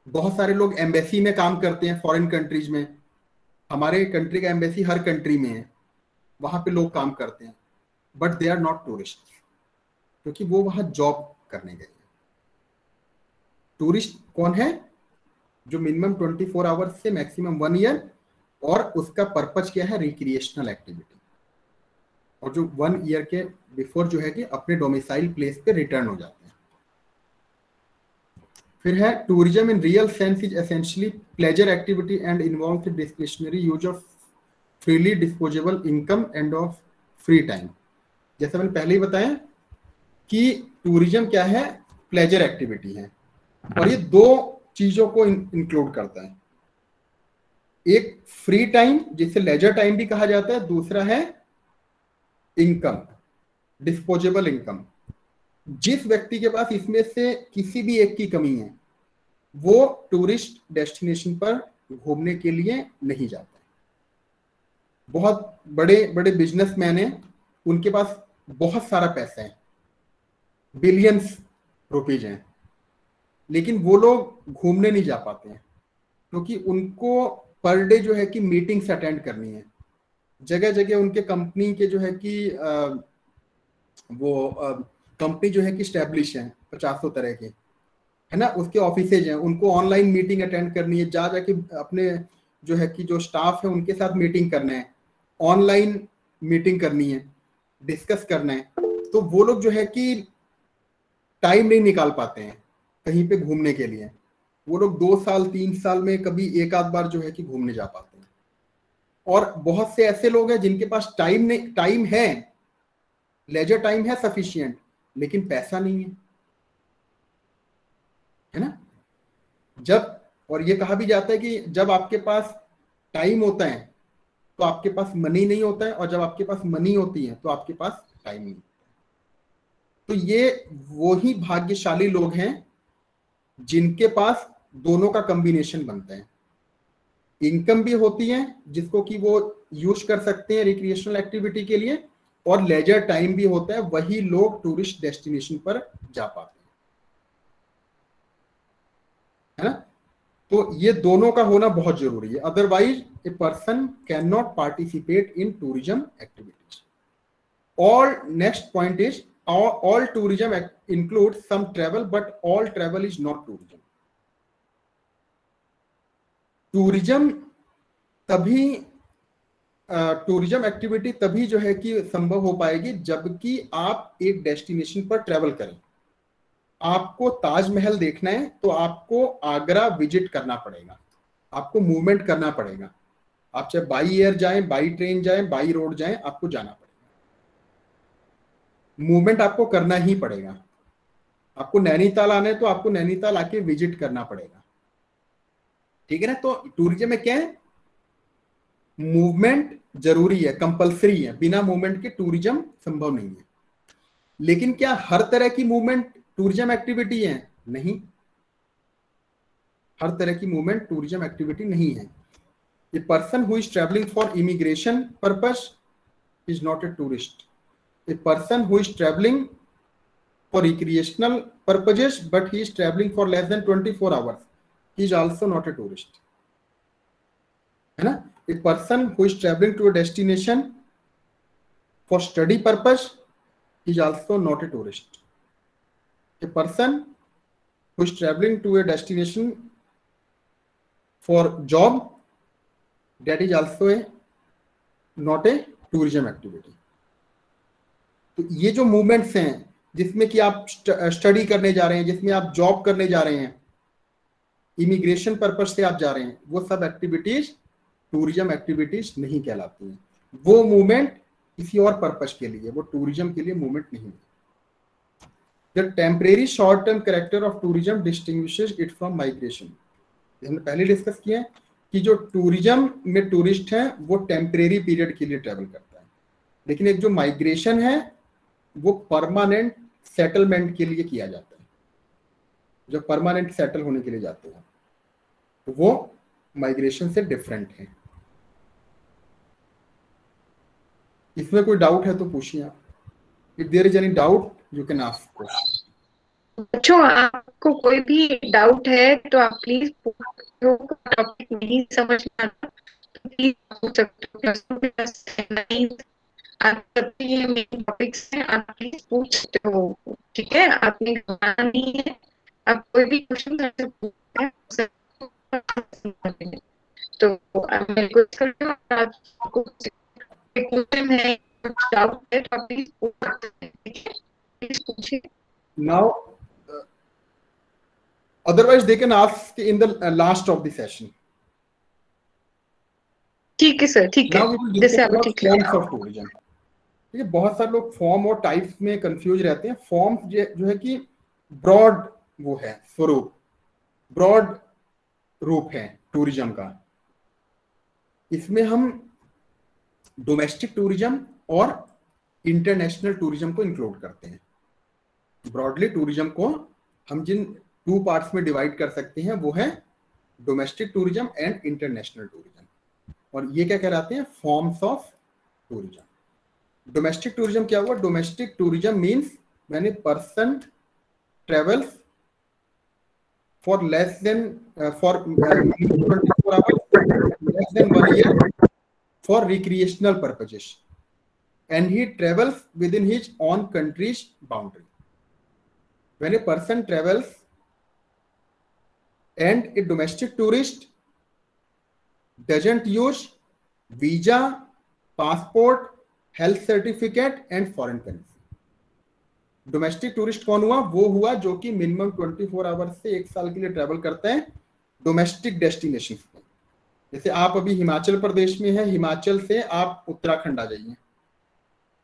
बहुत सारे लोग एम्बेसी में काम करते हैं फॉरेन कंट्रीज में, हमारे कंट्री का एम्बेसी हर कंट्री में है, वहां पे लोग काम करते हैं, but they are not tourist, क्योंकि वो वहां जॉब करने गए हैं। टूरिस्ट कौन है, जो मिनिमम 24 आवर्स से मैक्सिमम 1 ईयर, और उसका पर्पज क्या है, रिक्रिएशनल एक्टिविटी, और जो 1 ईयर के बिफोर जो है कि अपने डोमिसाइल प्लेस पे रिटर्न हो जाते हैं। फिर है tourism in real sense is essentially pleasure activity and involves discretionary use of freely disposable income end of free time. जैसे मैंने पहले ही बताया कि टूरिज्म क्या है, प्लेजर एक्टिविटी है, और ये दो चीजों को इंक्लूड करता है, एक फ्री टाइम जिसे लेजर टाइम भी कहा जाता है, दूसरा है इनकम, डिस्पोजेबल इनकम। जिस व्यक्ति के पास इसमें से किसी भी एक की कमी है वो टूरिस्ट डेस्टिनेशन पर घूमने के लिए नहीं जाता है। बहुत बड़े बड़े बिजनेसमैन हैं, उनके पास बहुत सारा पैसा है, बिलियंस रुपीज हैं, लेकिन वो लोग घूमने नहीं जा पाते हैं, क्योंकि उनको पर डे जो है कि मीटिंग्स अटेंड करनी है, जगह जगह उनके कंपनी के जो है कि कंपनी जो है कि स्टैब्लिश है 50 तरह के, है ना, उसके ऑफिसेज हैं, उनको ऑनलाइन मीटिंग अटेंड करनी है, जा जाके अपने जो है कि जो स्टाफ है उनके साथ मीटिंग करना है, ऑनलाइन मीटिंग करनी है, डिस्कस करना है, तो वो लोग जो है कि टाइम नहीं निकाल पाते हैं कहीं पे घूमने के लिए। वो लोग 2 साल 3 साल में कभी एक आध बार जो है कि घूमने जा पाते हैं। और बहुत से ऐसे लोग हैं जिनके पास टाइम है, लेजर टाइम है सफिशिएंट, लेकिन पैसा नहीं है ना। और ये कहा भी जाता है कि जब आपके पास टाइम होता है तो आपके पास मनी नहीं होता है, और जब आपके पास मनी होती है तो आपके पास टाइम नहीं होता है। तो ये वो ही भाग्यशाली लोग हैं जिनके पास दोनों का कॉम्बिनेशन बनता है, इनकम भी होती है जिसको कि वो यूज कर सकते हैं रिक्रिएशनल एक्टिविटी के लिए, और लेजर टाइम भी होता है, वही लोग टूरिस्ट डेस्टिनेशन पर जा पाते हैं, है ना। तो ये दोनों का होना बहुत जरूरी है, otherwise a person can not participate in tourism activities. और next point is all tourism includes some travel, but all travel is not tourism. Tourism activity तभी जो है कि संभव हो पाएगी जबकि आप एक डेस्टिनेशन पर ट्रेवल करें। आपको ताजमहल देखना है तो आपको आगरा विजिट करना पड़ेगा, आपको मूवमेंट करना पड़ेगा, आप चाहे बाई एयर जाएं, बाई ट्रेन जाएं, बाई रोड जाएं, आपको जाना पड़ेगा, मूवमेंट आपको करना ही पड़ेगा। आपको नैनीताल आना है तो आपको नैनीताल आके विजिट करना पड़ेगा, ठीक है ना। तो टूरिज्म में क्या है, मूवमेंट जरूरी है, कंपलसरी है, बिना मूवमेंट के टूरिज्म संभव नहीं है। लेकिन क्या हर तरह की मूवमेंट टूरिज्म एक्टिविटी है? नहीं, हर तरह की मूवमेंट टूरिज्म एक्टिविटी नहीं है। A person who is travelling for immigration purpose is not a tourist. A person who is travelling for recreational purposes but he is travelling for less than 24 hours, he is also not a tourist, है ना। A person who is travelling to a destination for study purpose is also not a tourist. A person who is traveling to a destination for job, that is also not a tourism activity. तो ये जो मूवमेंट्स हैं जिसमें कि आप स्टडी करने जा रहे हैं, जिसमें आप जॉब करने जा रहे हैं, इमिग्रेशन पर्पस से आप जा रहे हैं, वो सब एक्टिविटीज टूरिज्म एक्टिविटीज नहीं कहलाती हैं। वो मूवमेंट किसी और पर्पस के लिए, वो टूरिज्म के लिए मूवमेंट नहीं है। The temporary short term character of tourism distinguishes it from migration. हमने पहले डिस्कस किया है कि जो टूरिज्म में टूरिस्ट हैं वो टेम्परेरी पीरियड के लिए ट्रैवल करता है, लेकिन एक जो माइग्रेशन है वो परमानेंट सेटलमेंट के लिए किया जाता है। जो परमानेंट सेटल होने के लिए जाते हैं तो वो माइग्रेशन से डिफरेंट है। इसमें कोई डाउट है तो पूछिए आप। If there is any doubt you can ask. बच्चों आपको कोई भी डाउट है तो आप प्लीज टॉपिक नहीं समझ में आता तो प्लीज पूछ सकते हो। आप सबके ये मेन टॉपिक्स हैं, आप प्लीज पूछ सकते हो, ठीक है। आपने घबराना नहीं है, आप कोई भी क्वेश्चन कर सकते हैं। तो मैं रिक्वेस्ट करती हूँ आपको क्वेश्चन है, डाउट है तो आप प्लीज पूछ सकते हैं, ठीक है, प्लीज पूछिए। Now, otherwise they can ask in the last of the session. ठीक है सर, ठीक है। जैसे आप ठीक है। फॉर्म्स ऑफ टूरिज्म, ठीक है। बहुत सारे लोग फॉर्म और टाइप्स में कंफ्यूज रहते हैं। फॉर्म जो है कि ब्रॉड वो है स्वरूप, ब्रॉड रूप है टूरिज्म का। इसमें हम डोमेस्टिक टूरिज्म और इंटरनेशनल टूरिज्म को इंक्लूड करते हैं। ब्रॉडली टूरिज्म को हम जिन 2 पार्ट्स में डिवाइड कर सकते हैं वो है domestic tourism and international tourism, और ये क्या कहलाते हैं? Forms of tourism. Domestic tourism क्या हुआ? Domestic tourism means when a person travels for less than 24 hours, less than 1 year for recreational purposes and he travels within his own country's boundary. When a person travels and a domestic tourist doesn't use visa, passport, health certificate and foreign currency. Domestic tourist कौन हुआ? वो हुआ जो कि मिनिमम 24 आवर्स से 1 साल के लिए ट्रेवल करते हैं डोमेस्टिक डेस्टिनेशन पे। जैसे आप अभी हिमाचल प्रदेश में हैं, हिमाचल से आप उत्तराखंड आ जाइए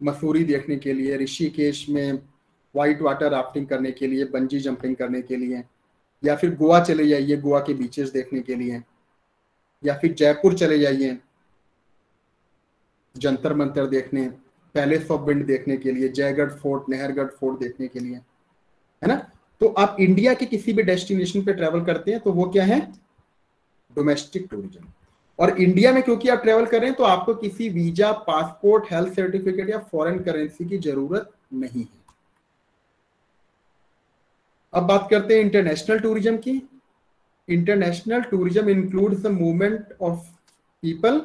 मसूरी देखने के लिए, ऋषिकेश में वाइट वाटर राफ्टिंग करने के लिए, बंजी जंपिंग करने के लिए, या फिर गोवा चले जाइए गोवा के बीचेस देखने के लिए, या फिर जयपुर चले जाइए जंतर मंतर देखने, पैलेस ऑफ विंड देखने के लिए, जयगढ़ फोर्ट, नहरगढ़ फोर्ट देखने के लिए, है ना। तो आप इंडिया के किसी भी डेस्टिनेशन पे ट्रेवल करते हैं तो वो क्या है? Domestic tourism. और इंडिया में क्योंकि आप ट्रेवल कर रहे हैं तो आपको किसी वीजा, पासपोर्ट, हेल्थ सर्टिफिकेट या फॉरेन करेंसी की जरूरत नहीं है। अब बात करते हैं इंटरनेशनल टूरिज्म की। International tourism includes the movement of people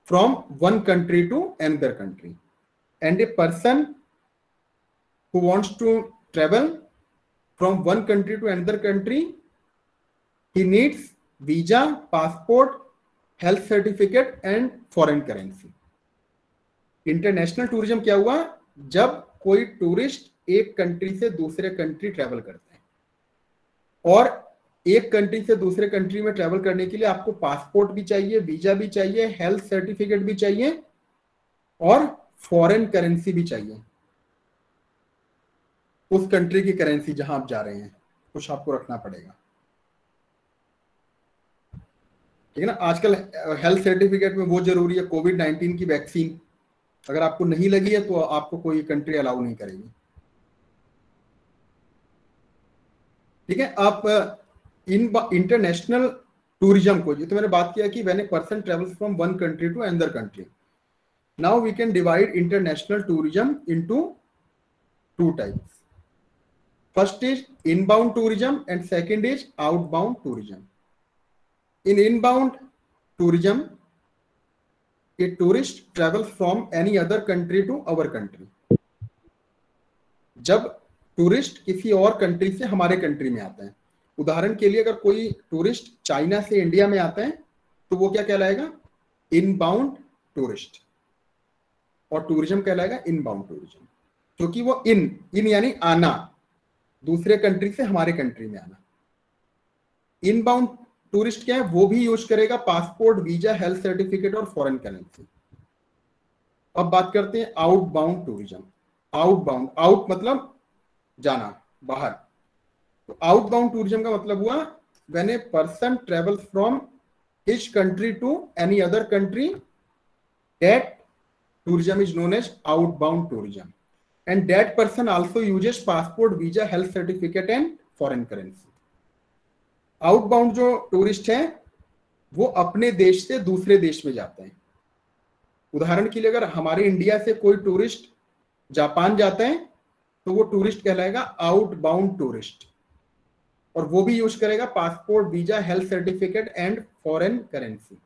from one country to another country, and a person who wants to travel from one country to another country, he needs visa, passport, health certificate and foreign currency. International tourism क्या हुआ? जब कोई टूरिस्ट एक कंट्री से दूसरे कंट्री ट्रेवल करता है, और एक कंट्री से दूसरे कंट्री में ट्रेवल करने के लिए आपको पासपोर्ट भी चाहिए, वीजा भी चाहिए, हेल्थ सर्टिफिकेट भी चाहिए और फॉरेन करेंसी भी चाहिए। उस कंट्री की करेंसी जहां आप जा रहे हैं कुछ आपको रखना पड़ेगा, ठीक है ना। आजकल हेल्थ सर्टिफिकेट में वो जरूरी है, कोविड-19 की वैक्सीन अगर आपको नहीं लगी है तो आपको कोई कंट्री अलाउ नहीं करेगी, ठीक है। आप इन इंटरनेशनल टूरिज्म को, जो तो मैंने बात किया कि when a person travels from one country to another country, Now we can divide international tourism into two types. First is inbound tourism and second is outbound tourism. In inbound tourism, a tourist travels from any other country to our country. जब टूरिस्ट किसी और कंट्री से हमारे कंट्री में आता है, उदाहरण के लिए अगर कोई टूरिस्ट चाइना से इंडिया में आता है तो वो क्या कहलाएगा? इनबाउंड टूरिस्ट, और टूरिज्म कहलाएगा इनबाउंड टूरिज्म, क्योंकि वो इन यानी आना, दूसरे कंट्री से हमारे कंट्री में आना। इनबाउंड टूरिस्ट क्या है? वो भी यूज करेगा पासपोर्ट, वीजा, हेल्थ सर्टिफिकेट और फॉरेन करेंसी। अब बात करते हैं आउटबाउंड टूरिज्म। आउटबाउंड, आउट मतलब जाना, बाहर। तो आउटबाउंड टूरिज्म का मतलब हुआ when a person travels from his country to any other country, that tourism is known as outbound tourism, and that person also uses passport, visa, health certificate and foreign currency. Outbound जो टूरिस्ट है वो अपने देश से दूसरे देश में जाते हैं। उदाहरण के लिए अगर हमारे इंडिया से कोई टूरिस्ट जापान जाता है तो वो टूरिस्ट कहलाएगा आउटबाउंड टूरिस्ट, और वो भी यूज करेगा passport, visa, health certificate and foreign currency.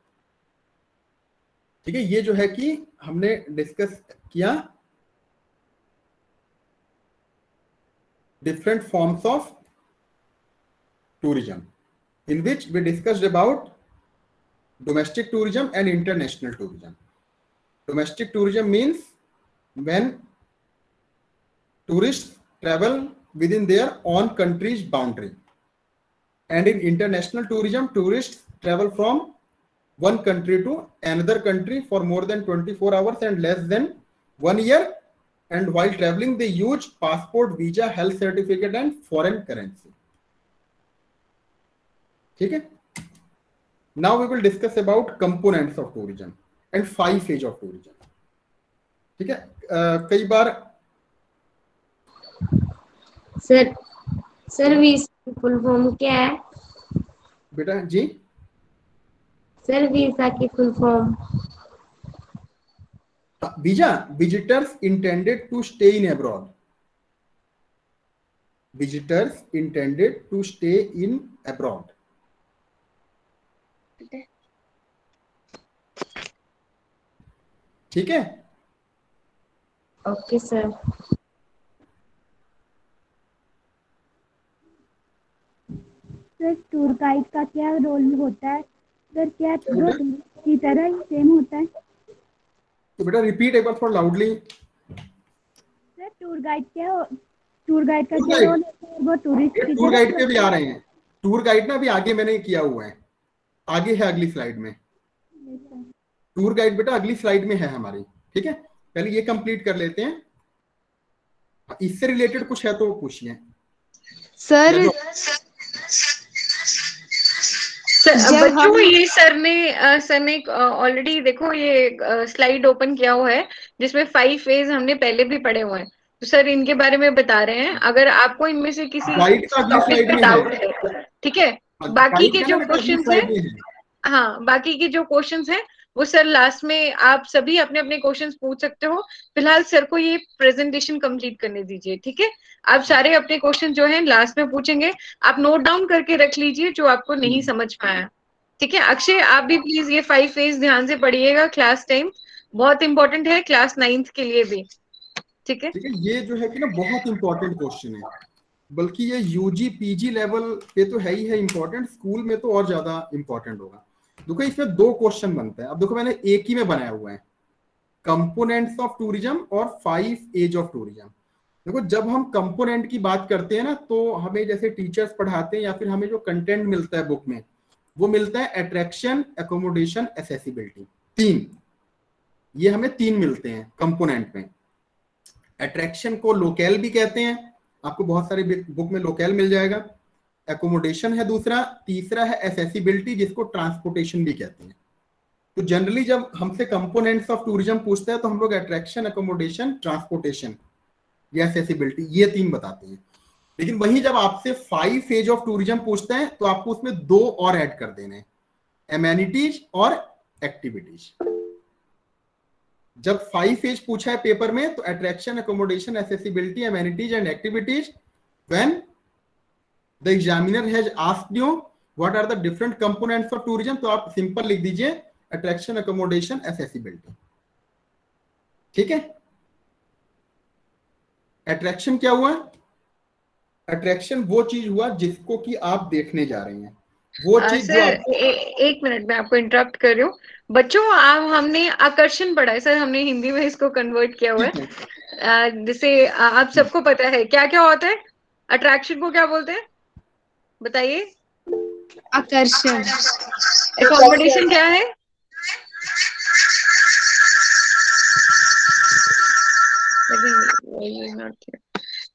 ठीक है, ये जो है कि हमने डिस्कस किया different forms of tourism, in which we discussed about domestic tourism and international tourism. Domestic tourism means when tourist travel within their own countries boundary, and in international tourism tourist travel from one country to another country for more than 24 hours and less than 1 year, and while traveling they use passport, visa, health certificate and foreign currency. ठीक है, now we will discuss about components of tourism and 5 phase of tourism. ठीक है, कई बार सर वीजा फुल फॉर्म क्या है बेटा? जी सर, वीजा की full form? Visa, visitors intended to stay in abroad. Visitors intended to stay in abroad. ठीक है, okay sir. Sir tour guide का क्या रोल होता है? सर क्या की तरह ही सेम होता है? तो बेटा रिपीट एक बार थोड़ा लाउडली। सर टूर गाइड क्या, टूर गाइड का क्या रोल होता है? वो टूरिस्ट की टूर गाइड पे भी आ रहे हैं। टूर गाइड ना अभी आगे मैंने किया हुआ है, आगे है अगली स्लाइड में। टूर गाइड बेटा अगली स्लाइड में है हमारी। ठीक है, पहले ये कंप्लीट कर लेते हैं, इससे रिलेटेड कुछ है तो पूछिए सर। बच्चों ये सर ने ऑलरेडी देखो ये स्लाइड ओपन किया हुआ है जिसमें 5 फेज हमने पहले भी पढ़े हुए हैं, तो सर इनके बारे में बता रहे हैं। अगर आपको इनमें से किसी टॉपिक पे डाउट है, ठीक है, बाकी के जो क्वेश्चंस हैं, हाँ बाकी के जो क्वेश्चंस हैं वो सर लास्ट में आप सभी अपने अपने क्वेश्चंस पूछ सकते हो। फिलहाल सर को ये प्रेजेंटेशन कंप्लीट करने दीजिए। ठीक है, आप सारे अपने क्वेश्चन जो हैं लास्ट में पूछेंगे, आप नोट डाउन करके रख लीजिए जो आपको नहीं समझ पाया। ठीक है, अक्षय आप भी प्लीज ये 5 फेज ध्यान से पढ़िएगा, क्लास टाइम बहुत इंपॉर्टेंट है, क्लास 9th के लिए भी। ठीक है, ये जो है कि ना बहुत इंपॉर्टेंट क्वेश्चन है, बल्कि ये यूजी पीजी लेवल पे तो है ही है इंपॉर्टेंट, स्कूल में तो और ज्यादा इंपॉर्टेंट होगा। देखो इसमें 2 क्वेश्चन बनते हैं। अब देखो मैंने एक ही में बनाया हुआ है, कंपोनेंट्स ऑफ टूरिज्म और 5 एज ऑफ टूरिज्म। देखो जब हम कंपोनेंट की बात करते हैं ना, तो हमें जैसे टीचर्स पढ़ाते हैं या फिर हमें जो कंटेंट मिलता है बुक में, वो मिलता है अट्रैक्शन, एकोमोडेशन, एक्सेसिबिलिटी। 3 ये हमें 3 मिलते हैं कंपोनेंट में। अट्रैक्शन को लोकल भी कहते हैं, आपको बहुत सारी बुक में लोकल मिल जाएगा। एकोमोडेशन है दूसरा, तीसरा है एक्सेसिबिलिटी जिसको ट्रांसपोर्टेशन भी कहते हैं। तो जनरली जब हमसे कंपोनेंट्स ऑफ टूरिज्म पूछते हैं तो हम लोग अट्रैक्शन, एकोमोडेशन, ट्रांसपोर्टेशन या एक्सेसिबिलिटी ये 3 बताते हैं। लेकिन वही जब आपसे 5 फेज ऑफ टूरिज्म पूछते हैं तो आपको उसमें 2 और ऐड कर देने हैं, एमेनिटीज और एक्टिविटीज। जब 5H पूछा है पेपर में, तो attraction, accommodation, accessibility, amenities and activities, when the examiner has asked you what are the different components for tourism, तो आप सिंपल लिख दीजिए अट्रैक्शन, अकोमोडेशन, एक्सेसिबिलिटी। ठीक है। अट्रैक्शन क्या हुआ? अट्रैक्शन वो चीज हुआ जिसको कि आप देखने जा रहे हैं, वो चीज जो आपको। एक मिनट में आपको इंटरप्ट कर रही हूँ। बच्चों, हमने आकर्षण पढ़ा है सर, हमने हिंदी में इसको कन्वर्ट किया हुआ है। जैसे आप सबको पता है क्या क्या होता है, अट्रैक्शन को क्या बोलते हैं बताइए? आकर्षण। एकोमोडेशन क्या है?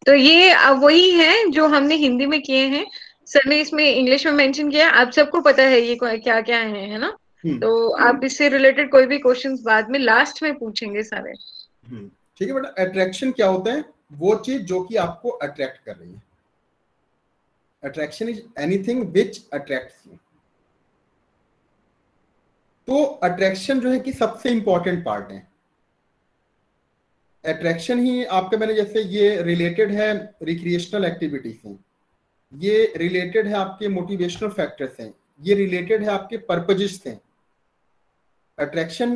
तो ये वही है जो हमने हिंदी में किए हैं, सर ने इसमें इंग्लिश में मेंशन किया। आप सबको पता है ये क्या क्या है ना? तो आप इससे रिलेटेड कोई भी क्वेश्चंस बाद में लास्ट में पूछेंगे सारे। ठीक है बेटा। अट्रैक्शन क्या होता है? वो चीज जो कि आपको अट्रैक्ट कर रही है। Attraction is anything which attracts you. तो अट्रैक्शन जो है कि सबसे इंपॉर्टेंट पार्ट है। अट्रैक्शन ही आपका, मैंने जैसे ये रिलेटेड है रिक्रिएशनल एक्टिविटी से, ये रिलेटेड है आपके मोटिवेशनल फैक्टर से, ये रिलेटेड है आपके पर्पजेस से। अट्रैक्शन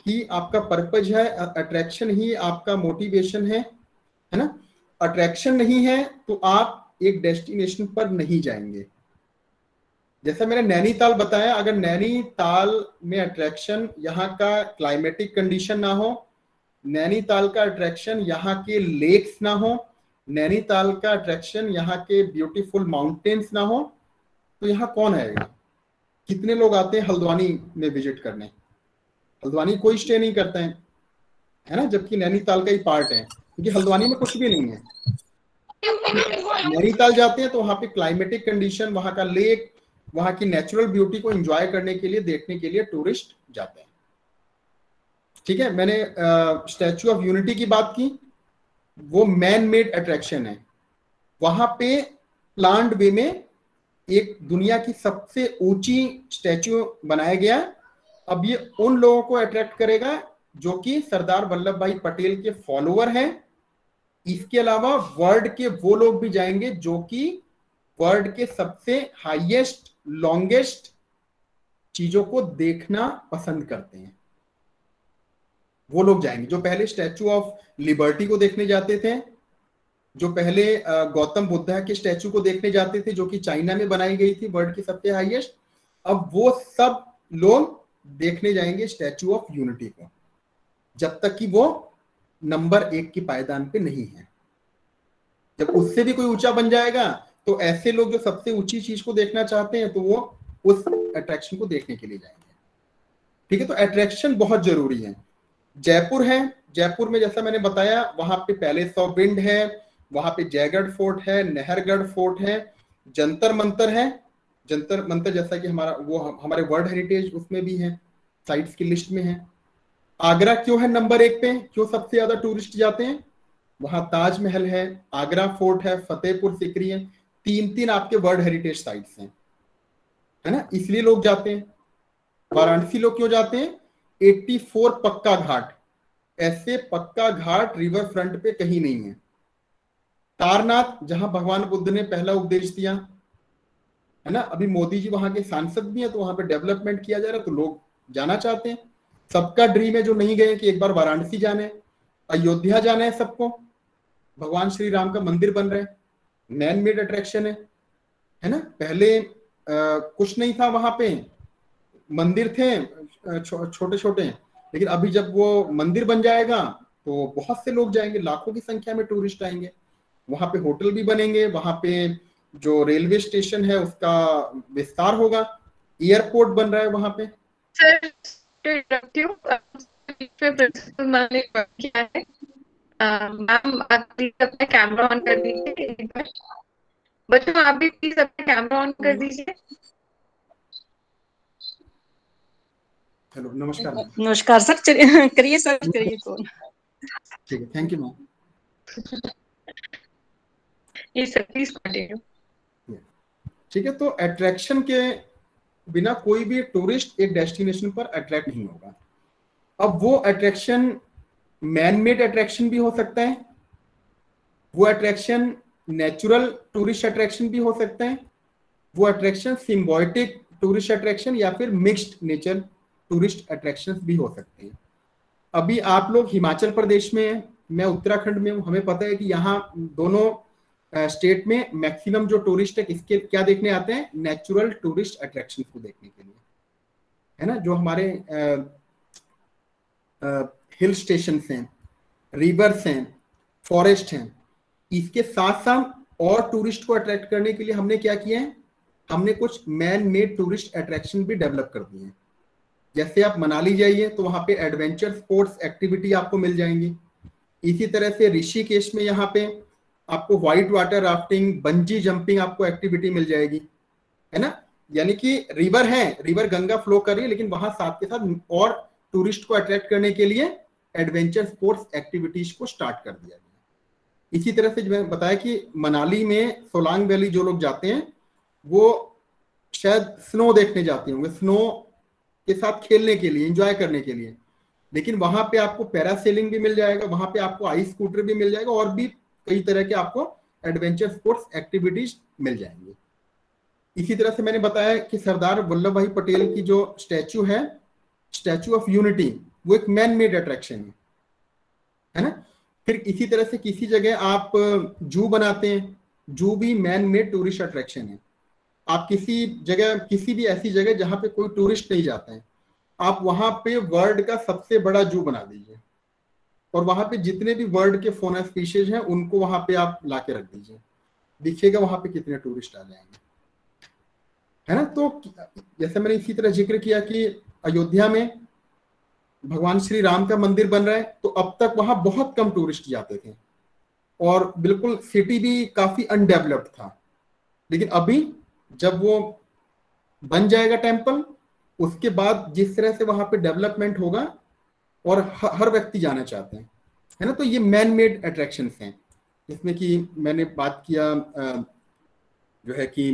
ही आपका पर्पज है, अट्रैक्शन ही आपका मोटिवेशन है ना? अट्रैक्शन नहीं है तो आप एक डेस्टिनेशन पर नहीं जाएंगे। जैसा मैंने नैनीताल बताया, अगर नैनीताल में अट्रैक्शन यहाँ का क्लाइमेटिक कंडीशन ना हो, नैनीताल का अट्रैक्शन यहाँ के लेक्स ना हो, नैनीताल का अट्रैक्शन यहाँ के ब्यूटीफुल माउंटेन्स ना हो, तो यहाँ कौन आएगा? कितने लोग आते हैं हल्द्वानी में विजिट करने? हल्द्वानी कोई स्टे नहीं करता है ना, जबकि नैनीताल का ही पार्ट है, क्योंकि हल्द्वानी में कुछ भी नहीं है। नैनीताल जाते हैं तो वहां पे क्लाइमेटिक कंडीशन, वहां का लेक, वहां की नेचुरल ब्यूटी को एंजॉय करने के लिए, देखने के लिए टूरिस्ट जाते हैं। ठीक है। मैंने स्टैच्यू ऑफ यूनिटी की बात की, वो मैन मेड अट्रैक्शन है। वहां पे प्लान्ड वे में एक दुनिया की सबसे ऊंची स्टैच्यू बनाया गया। अब ये उन लोगों को अट्रैक्ट करेगा जो कि सरदार वल्लभ भाई पटेल के फॉलोअर हैं। इसके अलावा वर्ल्ड के वो लोग भी जाएंगे जो कि वर्ल्ड के सबसे हाईएस्ट, लॉन्गेस्ट चीजों को देखना पसंद करते हैं। वो लोग जाएंगे जो पहले स्टैच्यू ऑफ लिबर्टी को देखने जाते थे, जो पहले गौतम बुद्धा के स्टैच्यू को देखने जाते थे, जो कि चाइना में बनाई गई थी, वर्ल्ड की सबसे हाईएस्ट। अब वो सब लोग देखने जाएंगे स्टैच्यू ऑफ यूनिटी को, जब तक कि वो नंबर 1 की पायदान पे नहीं है। जब उससे भी कोई ऊंचा बन जाएगा तो ऐसे लोग जो सबसे ऊंची चीज को देखना चाहते हैं तो वो उस अट्रैक्शन को देखने के लिए जाएंगे। ठीक है। तो अट्रैक्शन बहुत जरूरी है। जयपुर है, जयपुर में जैसा मैंने बताया वहां पे पैलेस ऑफ विंड है, वहां पे जयगढ़ फोर्ट है, नहरगढ़ फोर्ट है, जंतर मंतर है। जंतर मंतर जैसा कि हमारे वर्ल्ड हेरिटेज उसमें भी है, साइट्स की लिस्ट में है। आगरा क्यों है नंबर 1 पे, क्यों सबसे ज्यादा टूरिस्ट जाते हैं? वहां ताजमहल है, आगरा फोर्ट है, फतेहपुर सीकरी है, 3 आपके वर्ल्ड हेरिटेज साइट्स हैं, है ना, इसलिए लोग जाते हैं। वाराणसी लोग क्यों जाते हैं? 84 पक्का घाट, ऐसे पक्का घाट रिवर फ्रंट पे कहीं नहीं है। तारनाथ, जहां भगवान बुद्ध ने पहला उपदेश दिया, है ना, अभी मोदी जी वहां के सांसद भी हैं, तो वहां पे डेवलपमेंट किया जा रहा है, तो लोग जाना चाहते हैं। सबका ड्रीम है जो नहीं गए कि एक बार वाराणसी जाना है, अयोध्या जाना है सबको, भगवान श्री राम का मंदिर बन रहा है, मैन मेड अट्रैक्शन है ना। पहले कुछ नहीं था, वहां पे मंदिर थे छोटे छोटे, लेकिन अभी जब वो मंदिर बन जाएगा तो बहुत से लोग जाएंगे, लाखों की संख्या में टूरिस्ट आएंगे। वहां पे होटल भी बनेंगे, वहां पे जो रेलवे स्टेशन है उसका विस्तार होगा, एयरपोर्ट बन रहा है वहां पे। सर क्या है मैम, आप प्लीज अपना कैमरा ऑन कर दीजिए एक बार। बच्चों आप भी प्लीज अपना कैमरा ऑन कर दीजिए। हेलो, नमस्कार। नमस्कार सर, करिए सर, करिए कौन। ठीक है, थैंक यू मैम। ये सर प्लीज कंटिन्यू। ठीक है। तो अट्रैक्शन के बिना कोई भी टूरिस्ट एक डेस्टिनेशन पर अट्रैक्ट नहीं होगा। अब वो अट्रैक्शन मैन मेड अट्रैक्शन भी हो सकता है, वो अट्रैक्शन नेचुरल टूरिस्ट अट्रैक्शन भी हो सकता है, वो अट्रैक्शन सिम्बायोटिक टूरिस्ट अट्रैक्शन या फिर मिक्स्ड नेचर टूरिस्ट अट्रैक्शन भी हो सकते हैं। अभी आप लोग हिमाचल प्रदेश में हैं, मैं उत्तराखंड में हूँ, हमें पता है कि यहाँ दोनों स्टेट में मैक्सिमम जो टूरिस्ट है किसके क्या देखने आते हैं, नेचुरल टूरिस्ट अट्रैक्शन को देखने के लिए, है ना। जो हमारे हिल स्टेशन हैं, रिवर्स हैं, फॉरेस्ट हैं, इसके साथ साथ और टूरिस्ट को अट्रैक्ट करने के लिए हमने क्या किया है, हमने कुछ मैन मेड टूरिस्ट अट्रैक्शन भी डेवलप कर दिए हैं। जैसे आप मनाली जाइए तो वहां पे एडवेंचर स्पोर्ट्स एक्टिविटी आपको मिल जाएंगी। इसी तरह से ऋषिकेश में यहाँ पे आपको white water rafting, bungee jumping आपको एक्टिविटी मिल जाएगी, है ना। यानी कि रिवर है, रिवर गंगा फ्लो कर रही है, लेकिन वहां साथ के साथ और टूरिस्ट को अट्रैक्ट करने के लिए एडवेंचर स्पोर्ट्स एक्टिविटीज को स्टार्ट कर दिया गया। इसी तरह से जो मैंने बताया कि मनाली में सोलांग वैली जो लोग जाते हैं वो शायद स्नो देखने जाते होंगे, स्नो के साथ खेलने के लिए, एंजॉय करने के लिए, लेकिन वहां पे आपको पैरासेलिंग भी मिल जाएगा, वहां पे आपको आइस स्कूटर भी मिल जाएगा और भी कई तरह के आपको एडवेंचर स्पोर्ट्स एक्टिविटीज मिल जाएंगी। इसी तरह से मैंने बताया कि सरदार वल्लभ भाई पटेल की जो स्टैचू है, स्टैचू ऑफ यूनिटी, वो एक मैन मेड अट्रैक्शन है ना। फिर इसी तरह से किसी जगह आप जू बनाते हैं, जू भी मैन मेड टूरिस्ट अट्रैक्शन है। आप किसी जगह, किसी भी ऐसी जगह जहां पे कोई टूरिस्ट नहीं जाता है, आप वहां पे वर्ल्ड का सबसे बड़ा जू बना दीजिए और वहां पे जितने भी वर्ल्ड के फौना स्पीशीज हैं उनको वहां पे आप ला के रख दीजिए, दिखेगा वहां पे कितने टूरिस्ट आ जाएंगे, है ना। तो जैसे मैंने इसी तरह जिक्र किया कि अयोध्या में भगवान श्री राम का मंदिर बन रहा है, तो अब तक वहां बहुत कम टूरिस्ट जाते थे और बिल्कुल सिटी भी काफी अनडेवलप्ड था, लेकिन अभी जब वो बन जाएगा टेम्पल, उसके बाद जिस तरह से वहां पे डेवलपमेंट होगा और हर व्यक्ति जाना चाहते हैं, है ना। तो ये मैन मेड अट्रैक्शंस हैं, जिसमें कि मैंने बात किया जो है कि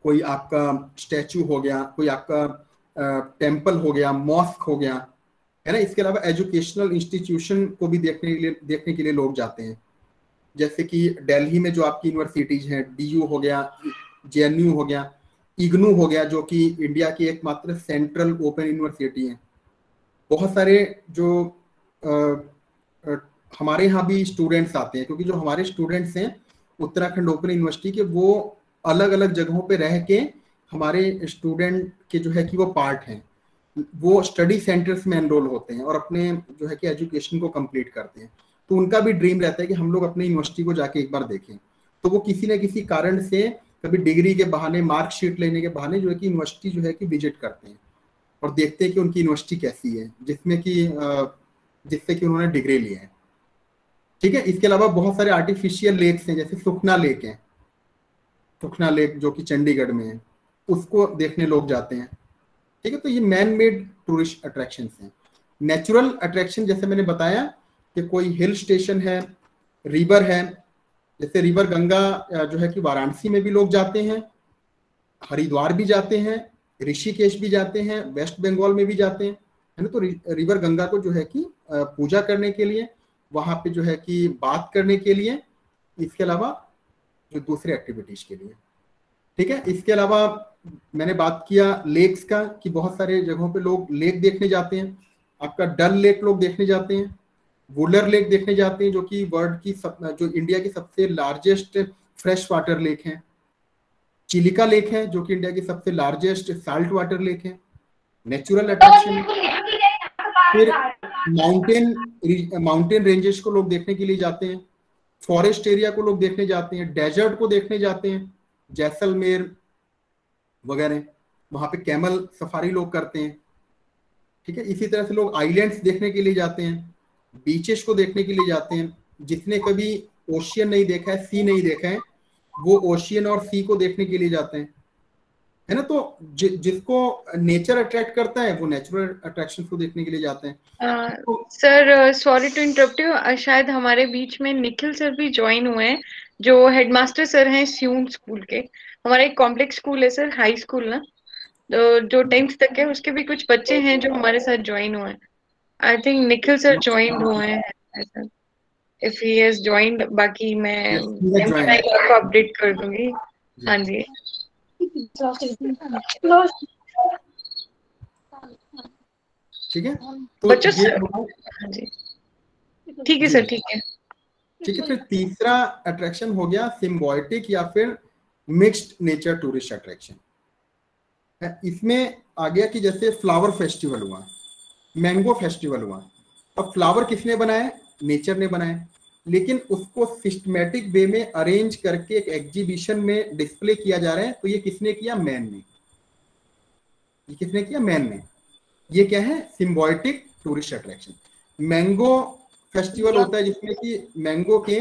कोई आपका स्टैचू हो गया, कोई आपका टेम्पल हो गया, मॉस्क हो गया, है ना। इसके अलावा एजुकेशनल इंस्टीट्यूशन को भी देखने के लिए लोग जाते हैं, जैसे कि दिल्ली में जो आपकी यूनिवर्सिटीज हैं, DU हो गया, JNU हो गया, इग्नू हो गया, जो कि इंडिया की एकमात्र सेंट्रल ओपन यूनिवर्सिटी है। बहुत सारे जो हमारे यहाँ भी स्टूडेंट्स आते हैं, क्योंकि जो हमारे स्टूडेंट्स हैं उत्तराखंड ओपन यूनिवर्सिटी के, वो अलग अलग जगहों पे रह के हमारे स्टूडेंट के जो है कि वो पार्ट हैं, वो स्टडी सेंटर्स में एनरोल होते हैं और अपने जो है कि एजुकेशन को कंप्लीट करते हैं। तो उनका भी ड्रीम रहता है कि हम लोग अपनी यूनिवर्सिटी को जाके एक बार देखें। तो वो किसी न किसी कारण से कभी डिग्री के बहाने, मार्कशीट लेने के बहाने जो है कि यूनिवर्सिटी जो है कि विजिट करते हैं और देखते हैं कि उनकी यूनिवर्सिटी कैसी है, जिससे कि उन्होंने डिग्री ली है, ठीक है। इसके अलावा बहुत सारे आर्टिफिशियल लेक्स हैं, जैसे सुखना लेक है, सुखना लेक जो कि चंडीगढ़ में है, उसको देखने लोग जाते हैं, ठीक है। तो ये मैन मेड टूरिस्ट अट्रैक्शन हैं। नेचुरल अट्रैक्शन जैसे मैंने बताया कि कोई हिल स्टेशन है, रिवर है, जैसे रिवर गंगा जो है कि वाराणसी में भी लोग जाते हैं, हरिद्वार भी जाते हैं, ऋषिकेश भी जाते हैं, वेस्ट बंगाल में भी जाते हैं, है ना। तो रिवर गंगा को जो है कि पूजा करने के लिए, वहां पे जो है कि बात करने के लिए, इसके अलावा जो दूसरे एक्टिविटीज के लिए, ठीक है। इसके अलावा मैंने बात किया लेक्स का कि बहुत सारे जगहों पे लोग लेक देखने जाते हैं। आपका डल लेक लोग देखने जाते हैं, वुलर लेक देखने जाते हैं, जो कि वर्ल्ड की जो इंडिया की सबसे लार्जेस्ट फ्रेश वाटर लेक है। चिलिका लेक है जो कि इंडिया की सबसे लार्जेस्ट साल्ट वाटर लेक है, नेचुरल अट्रैक्शन। फिर माउंटेन रेंजेस को लोग देखने के लिए जाते हैं, फॉरेस्ट एरिया को लोग देखने जाते हैं, डेजर्ट को देखने जाते हैं, जैसलमेर वगैरह, वहां पे कैमल सफारी लोग करते हैं, ठीक है। इसी तरह से लोग आइलैंड्स देखने के लिए जाते हैं, बीचेस को देखने के लिए जाते हैं। जिसने कभी ओशियन नहीं देखा है, सी नहीं देखा है, वो ओशियन और सी को देखने के लिए जाते हैं, है ना। तो जिसको नेचर अट्रैक्ट करता है वो नेचुरल अट्रैक्शन को देखने के लिए जाते हैं। Sir sorry to interrupt you, शायद हमारे बीच में निखिल सर भी ज्वाइन हुए हैं, जो हेडमास्टर सर हैं स्यून स्कूल के। हमारा एक कॉम्प्लेक्स स्कूल है सर, हाई स्कूल ना, तो जो 10th तक है, उसके भी कुछ बच्चे हैं जो हमारे साथ ज्वाइन हुए हैं। I think Nikhil sir joined हुए हैं, इफ ही हैज ज्वाइंड, बाकी मैं आपको अपडेट कर दूंगी। हाँ जी ठीक है। तो बच्चों ये हाँ जी ठीक है सर, ठीक है। ठीक है। फिर तीसरा अट्रैक्शन हो गया सिम्बायोटिक या फिर मिक्स्ड नेचर टूरिस्ट अट्रैक्शन। इसमें आ गया कि जैसे फ्लावर फेस्टिवल हुआ, मैंगो फेस्टिवल हुआ। अब फ्लावर किसने बनाया? नेचर ने बनाया, लेकिन उसको सिस्टमेटिक वे में अरेंज करके एक एग्जीबिशन में डिस्प्ले किया जा रहा है। तो ये किसने किया? मैन ने। ये किसने किया? मैन ने। ये क्या है? Symbiotic tourist attraction. Mango festival होता है जिसमें कि मैंगो के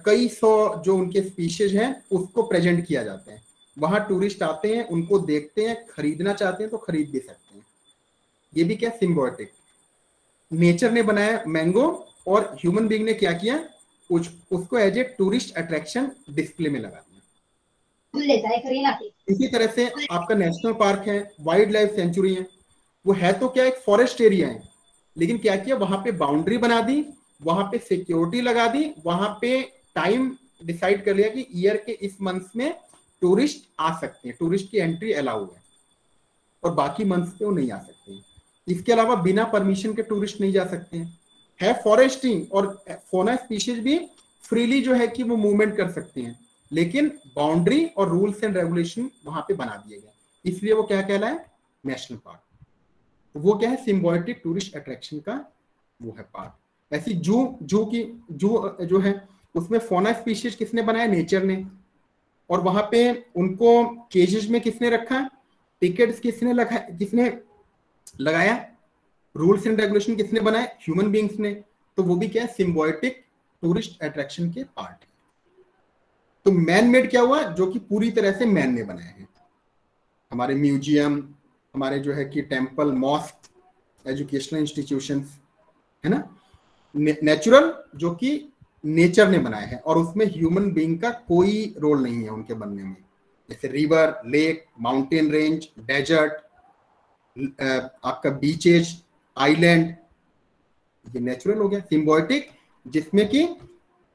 कई सौ जो उनके स्पीशीज हैं उसको प्रेजेंट किया जाता है। वहां टूरिस्ट आते हैं, उनको देखते हैं, खरीदना चाहते हैं तो खरीद भी सकते हैं। ये भी क्या? सिम्बायोटिक। नेचर ने बनाया मैंगो और ह्यूमन बीइंग ने क्या किया? उसको as a tourist attraction display में लगा दिया। इसी तरह से आपका नेशनल पार्क है, वाइल्ड लाइफ सेंचुरी है, वो है तो क्या? एक फॉरेस्ट एरिया है, लेकिन क्या किया? वहां पे बाउंड्री बना दी, वहां पे सिक्योरिटी लगा दी, वहां पे टाइम डिसाइड कर लिया कि ईयर के इस मंथ में टूरिस्ट आ सकते हैं, टूरिस्ट की एंट्री अलाउ है, और बाकी मंथ पे वो नहीं आ सकते हैं। इसके अलावा बिना परमिशन के टूरिस्ट नहीं जा सकते हैं। है फॉरेस्टिंग, और फौना स्पीशीज भी फ्रीली जो है कि वो मूवमेंट कर सकते हैं, लेकिन बाउंड्री और रूल्स एंड रेगुलेशन वहां पे बना दिए गए, इसलिए वो क्या कहलाए? National park. तो वो क्या है? सिम्बायोटिक टूरिस्ट अट्रैक्शन का वो है पार्ट। ऐसी जू की जो है उसमें फौना स्पीशीज किसने बनाया? नेचर ने। और वहां पे उनको केजेस में किसने रखा? टिकट्स किसने लगाया? रूल्स एंड रेगुलेशन किसने बनाए? ह्यूमन बीइंग्स ने। तो वो भी क्या है? सिम्बायोटिक टूरिस्ट अट्रैक्शन के पार्ट है। तो मैन मेड क्या हुआ? जो कि पूरी तरह से मैन ने बनाया है। हमारे म्यूजियम, हमारे जो है कि टेम्पल, मॉस्क, एजुकेशनल इंस्टीट्यूशंस, है ना। नेचुरल जो कि नेचर ने बनाया है, और उसमें ह्यूमन बीइंग का कोई रोल नहीं है उनके बनने में। जैसे river, lake, mountain range, desert, आपका बीचेज, आइलैंड, ये नेचुरल हो गया। सिम्बायोटिक जिसमें कि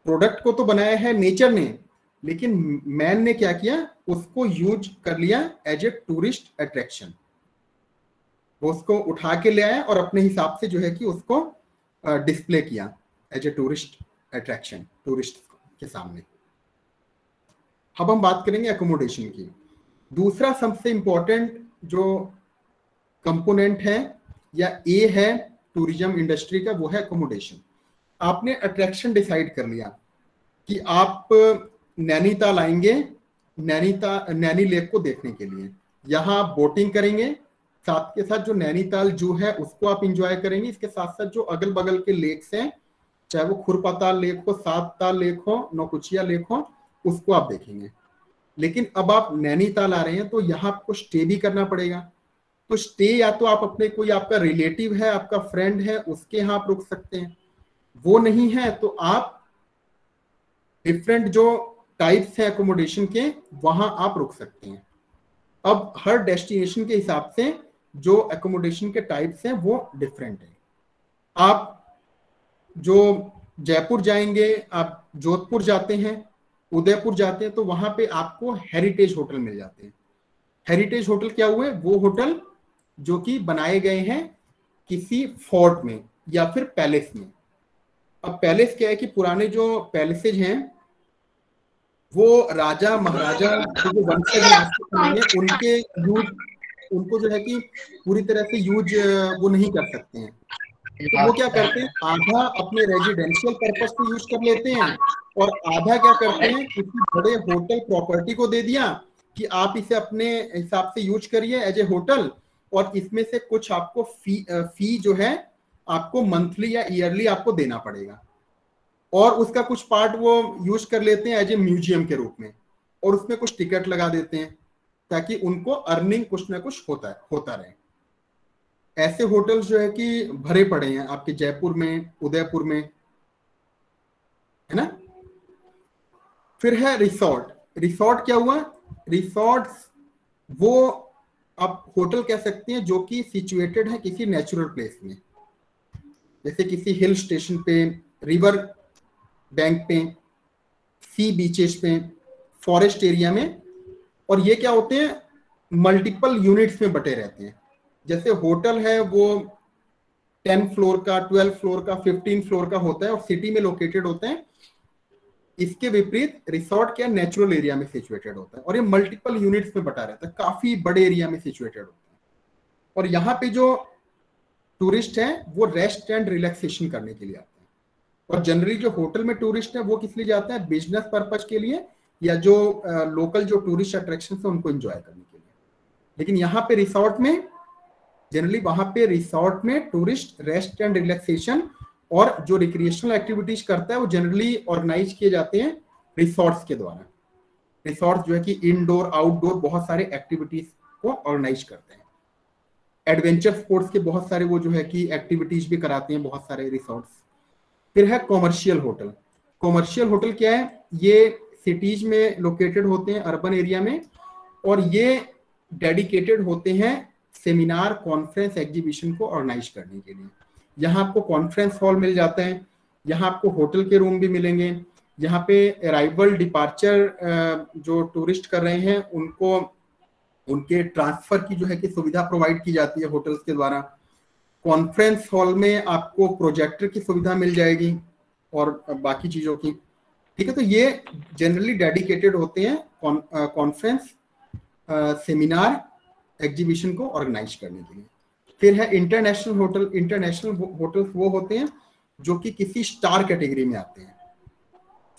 प्रोडक्ट को तो बनाया है नेचर ने, लेकिन मैन ने क्या किया? उसको यूज कर लिया एज ए टूरिस्ट अट्रैक्शन। वो उसको उठा के ले आया और अपने हिसाब से जो है कि उसको डिस्प्ले किया as a tourist attraction, tourist के सामने। अब हम बात करेंगे एकोमोडेशन की। दूसरा सबसे इंपॉर्टेंट जो कंपोनेंट है या ए है टूरिज्म इंडस्ट्री का, वो है एकोमोडेशन। आपने अट्रैक्शन डिसाइड कर लिया कि आप नैनीताल आएंगे, नैनी लेक को देखने के लिए। यहाँ आप बोटिंग करेंगे, साथ के साथ जो नैनीताल जू है उसको आप इंजॉय करेंगे। इसके साथ साथ जो अगल बगल के लेक्स हैं, चाहे वो खुरपाताल लेक हो, सात ताल लेक हो, नौकुचिया लेक हो, उसको आप देखेंगे। लेकिन अब आप नैनीताल आ रहे हैं तो यहाँ आपको स्टे भी करना पड़ेगा। तो स्टे या तो आप अपने कोई आपका रिलेटिव है, आपका फ्रेंड है, उसके यहाँ आप रुक सकते हैं। वो नहीं है तो आप डिफरेंट जो टाइप्स हैं एकोमोडेशन के, वहां आप रुक सकते हैं। अब हर डेस्टिनेशन के हिसाब से जो एकोमोडेशन के टाइप्स हैं वो डिफरेंट है। आप जो जयपुर जाएंगे, आप जोधपुर जाते हैं, उदयपुर जाते हैं, तो वहां पे आपको हेरिटेज होटल मिल जाते हैं। हेरिटेज होटल क्या हुए? वो होटल जो कि बनाए गए हैं किसी फोर्ट में या फिर पैलेस में। अब पैलेस क्या है कि पुराने जो पैलेसेज हैं वो राजा महाराजा जो वंशज उनके यूज, उनको जो है कि पूरी तरह से यूज वो नहीं कर सकते हैं। तो वो क्या करते हैं? आधा अपने रेजिडेंशियल पर्पस पे यूज कर लेते हैं, और आधा क्या करते हैं? किसी बड़े होटल प्रॉपर्टी को दे दिया कि आप इसे अपने हिसाब से यूज करिए एज ए होटल, और इसमें से कुछ आपको फी जो है आपको मंथली या ईयरली आपको देना पड़ेगा, और उसका कुछ पार्ट वो यूज कर लेते हैं एज ए म्यूजियम के रूप में, और उसमें कुछ टिकट लगा देते हैं ताकि उनको अर्निंग कुछ ना कुछ होता रहे। ऐसे होटल्स जो है कि भरे पड़े हैं आपके जयपुर में, उदयपुर में, है ना। फिर है रिसोर्ट। रिसोर्ट क्या हुआ? रिसोर्ट्स वो आप होटल कह सकते हैं जो कि सिचुएटेड है किसी नेचुरल प्लेस में। जैसे किसी हिल स्टेशन पे, रिवर बैंक पे, सी बीचेस पे, फॉरेस्ट एरिया में। और ये क्या होते हैं, मल्टीपल यूनिट्स में बटे रहते हैं। जैसे होटल है वो 10 फ्लोर का, 12 फ्लोर का, 15 फ्लोर का होता है और सिटी में लोकेटेड होते हैं। इसके विपरीत रिसोर्ट क्या नेचुरल एरिया में सिचुएटेड होता है और ये मल्टीपल यूनिट्स में बटा रहता है, काफी बड़े एरिया में सिचुएटेड होता है। और यहाँ पे जो टूरिस्ट हैं वो रेस्ट एंड रिलैक्सेशन करने के लिए आते हैं। और जनरली जो होटल में टूरिस्ट है वो किस लिए जाते हैं, बिजनेस पर्पज के लिए या जो लोकल जो टूरिस्ट अट्रैक्शन है उनको एंजॉय करने के लिए। लेकिन यहाँ पे रिसोर्ट में जनरली, वहां पे रिसोर्ट में टूरिस्ट रेस्ट एंड रिलैक्सेशन और जो रिक्रिएशनल एक्टिविटीज करता है वो जनरली ऑर्गेनाइज किए जाते हैं रिसोर्ट्स के द्वारा। रिसोर्ट जो है कि इनडोर आउटडोर बहुत सारे एक्टिविटीज को ऑर्गेनाइज करते हैं। एडवेंचर स्पोर्ट्स के बहुत सारे वो जो है कि एक्टिविटीज भी कराते हैं बहुत सारे रिसोर्ट्स। फिर है कॉमर्शियल होटल। कॉमर्शियल होटल क्या है, ये सिटीज में लोकेटेड होते हैं, अर्बन एरिया में, और ये डेडिकेटेड होते हैं सेमिनार, कॉन्फ्रेंस, एग्जीबिशन को ऑर्गेनाइज करने के लिए। यहाँ आपको कॉन्फ्रेंस हॉल मिल जाता है, यहाँ आपको होटल के रूम भी मिलेंगे, यहाँ पे अराइवल डिपार्चर जो टूरिस्ट कर रहे हैं उनको उनके ट्रांसफर की जो है कि सुविधा प्रोवाइड की जाती है होटल्स के द्वारा। कॉन्फ्रेंस हॉल में आपको प्रोजेक्टर की सुविधा मिल जाएगी और बाकी चीजों की, ठीक है। तो ये जनरली डेडिकेटेड होते हैं कॉन्फ्रेंस, सेमिनार, एग्जीबिशन को ऑर्गेनाइज करने के लिए। फिर है इंटरनेशनल होटल। इंटरनेशनल होटल्स वो होते हैं जो कि किसी स्टार कैटेगरी में आते हैं,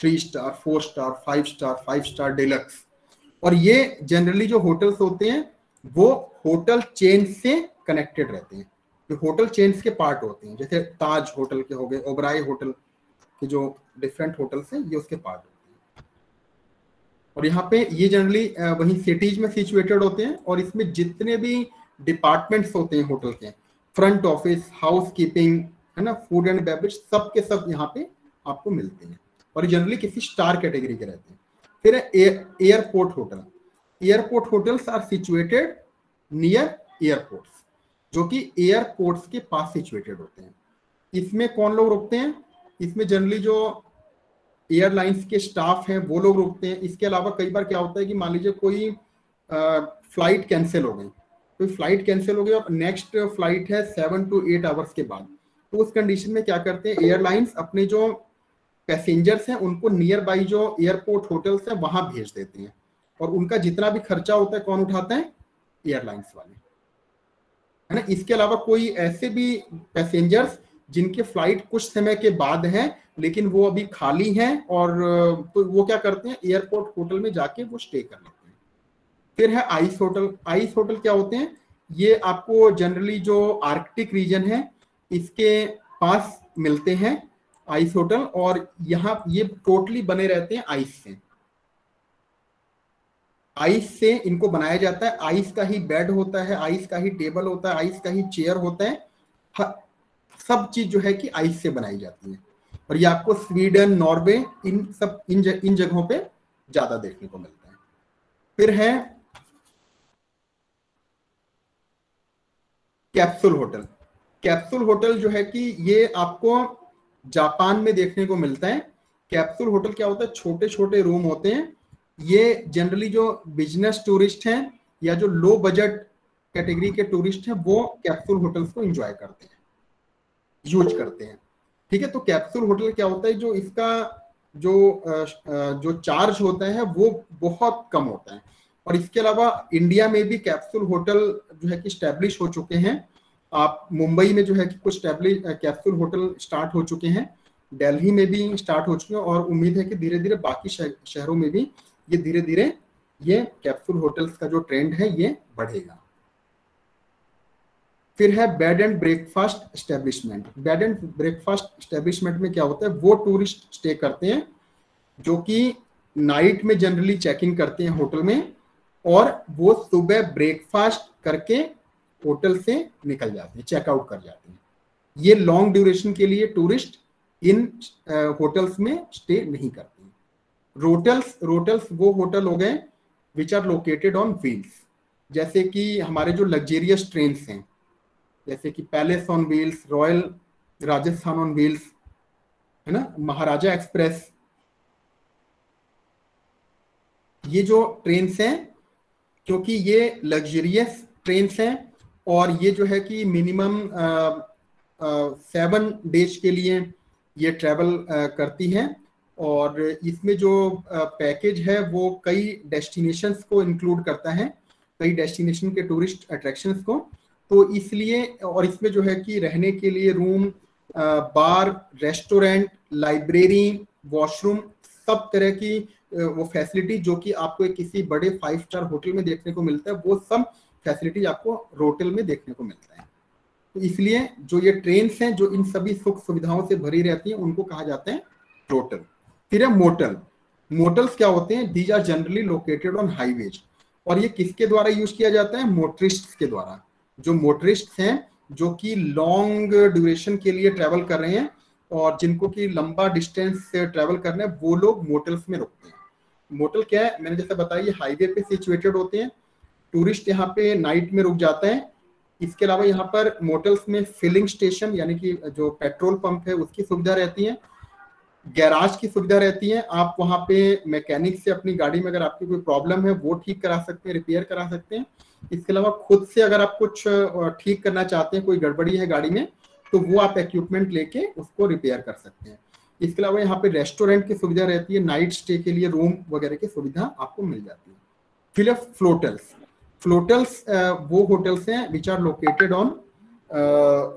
3 star, 4 star, 5 star, 5 star deluxe. और ये जनरली जो होटल्स होते हैं वो होटल चेन से कनेक्टेड रहते हैं, जो होटल चेन्स के पार्ट होते हैं। जैसे ताज होटल के हो गए, ओबराय होटल के जो डिफरेंट होटल्स हैं ये उसके पार्ट होते हैं। और यहाँ पे ये जनरली वहीं सिटीज में सिचुएटेड होते हैं और इसमें जितने भी डिपार्टमेंट्स होते हैं होटल के, फ्रंट ऑफिस, हाउस कीपिंग, है ना, फूड एंड बेवरेज, सब के सब यहाँ पे आपको मिलते हैं और जनरली किसी स्टार कैटेगरी के रहते हैं। फिर airport hotel. Airport hotels are situated near airports, जो कि एयरपोर्ट्स के पास सिचुएटेड होते हैं। इसमें कौन लोग रुकते हैं, इसमें जनरली जो एयरलाइंस के स्टाफ हैं वो लोग रुकते हैं। इसके अलावा कई बार क्या होता है कि मान लीजिए कोई फ्लाइट कैंसिल हो गई, कोई फ्लाइट कैंसिल हो गई और नेक्स्ट फ्लाइट है 7 to 8 आवर्स के बाद, तो उस कंडीशन में क्या करते हैं एयरलाइंस, अपने जो पैसेंजर्स हैं उनको नियर बाई जो एयरपोर्ट होटल्स हैं वहां भेज देते हैं और उनका जितना भी खर्चा होता है कौन उठाता है, एयरलाइंस वाले, है ना। इसके अलावा कोई ऐसे भी पैसेंजर्स जिनके फ्लाइट कुछ समय के बाद है लेकिन वो अभी खाली हैं और तो वो क्या करते हैं एयरपोर्ट होटल में जाके वो स्टे कर लेते हैं। फिर है आइस होटल। आइस होटल क्या होते हैं, ये आपको जनरली जो आर्कटिक रीजन है इसके पास मिलते हैं आइस होटल, और यहाँ ये टोटली बने रहते हैं आइस से। आइस से इनको बनाया जाता है, आइस का ही बेड होता है, आइस का ही टेबल होता है, आइस का ही चेयर होता है, सब चीज जो है कि आइस से बनाई जाती है। और ये आपको स्वीडन, नॉर्वे, इन जगहों पे ज्यादा देखने को मिलता है। फिर है कैप्सूल होटल। कैप्सूल होटल जो है कि ये आपको जापान में देखने को मिलता है। कैप्सूल होटल क्या होता है, छोटे छोटे रूम होते हैं। ये जनरली जो बिजनेस टूरिस्ट हैं या जो लो बजट कैटेगरी के टूरिस्ट हैं वो कैप्सूल होटल्स को एंजॉय करते हैं, यूज करते हैं, ठीक है। तो कैप्सूल होटल क्या होता है, जो इसका जो चार्ज होता है वो बहुत कम होता है। और इसके अलावा इंडिया में भी कैप्सूल होटल जो है कि स्टैब्लिश हो चुके हैं। आप मुंबई में जो है कि कुछ कैप्सूल होटल स्टार्ट हो चुके हैं, दिल्ली में भी स्टार्ट हो चुके हैं और उम्मीद है कि धीरे धीरे बाकी शहरों में भी ये धीरे धीरे ये कैप्सूल होटल्स का जो ट्रेंड है ये बढ़ेगा। फिर है bed and breakfast establishment. Bed and breakfast establishment में क्या होता है, वो टूरिस्ट स्टे करते हैं जो कि नाइट में जनरली चेक इन करते हैं होटल में और वो सुबह ब्रेकफास्ट करके होटल से निकल जाते हैं, चेकआउट कर जाते हैं। ये लॉन्ग ड्यूरेशन के लिए टूरिस्ट इन होटल्स में स्टे नहीं करते। रोटल्स वो होटल हो गए which are located on wheels, जैसे कि हमारे जो लग्जेरियस ट्रेन्स हैं, जैसे कि Palace on Wheels, Royal Rajasthan on Wheels, है ना, महाराजा एक्सप्रेस, ये जो ट्रेन्स हैं, क्योंकि ये लग्जरियस ट्रेन्स हैं और ये जो है कि मिनिमम 7 डेज के लिए ये ट्रैवल करती हैं, और इसमें जो पैकेज है वो कई डेस्टिनेशंस को इंक्लूड करता है, कई डेस्टिनेशन के टूरिस्ट अट्रैक्शंस को। तो इसलिए, और इसमें जो है कि रहने के लिए रूम, बार, रेस्टोरेंट, लाइब्रेरी, वॉशरूम, सब तरह की वो फैसिलिटी जो कि आपको किसी बड़े 5 स्टार होटल में देखने को मिलता है, वो सब फैसिलिटीज आपको रोटेल में देखने को मिलता है। तो इसलिए जो ये ट्रेन्स हैं जो इन सभी सुख सुविधाओं से भरी रहती हैं, उनको कहा जाता है रोटल। फिर है मोटल। मोटल्स क्या होते हैं? These are generally located on highways, और ये किसके द्वारा यूज किया जाता है? मोटरिस्ट के द्वारा। जो मोटरिस्ट हैं जो कि लॉन्ग ड्यूरेशन के लिए ट्रैवल कर रहे हैं और जिनको कि लंबा डिस्टेंस से ट्रैवल करना है, वो लोग मोटल्स में रुकते हैं। मोटल क्या है? मैंने जैसे बताया, ये हाईवे पे सिचुएटेड होते हैं, टूरिस्ट यहाँ पे नाइट में रुक जाता है। इसके अलावा यहाँ पर मोटल्स में फिलिंग स्टेशन यानी कि जो पेट्रोल पंप है उसकी सुविधा रहती है, गैराज की सुविधा रहती है। आप वहाँ पे मैकेनिक से अपनी गाड़ी में अगर आपकी कोई प्रॉब्लम है वो ठीक करा सकते हैं, रिपेयर करा सकते हैं। इसके अलावा खुद से अगर आप कुछ ठीक करना चाहते हैं, कोई गड़बड़ी है गाड़ी में, तो वो आप इक्विपमेंट लेके उसको रिपेयर कर सकते हैं। इसके अलावा यहाँ पे रेस्टोरेंट की सुविधा रहती है, नाइट स्टे के लिए रूम वगैरह की सुविधा आपको मिल जाती है। फिर फ्लोटल्स। फ्लोटल्स वो होटल्स हैं which are located on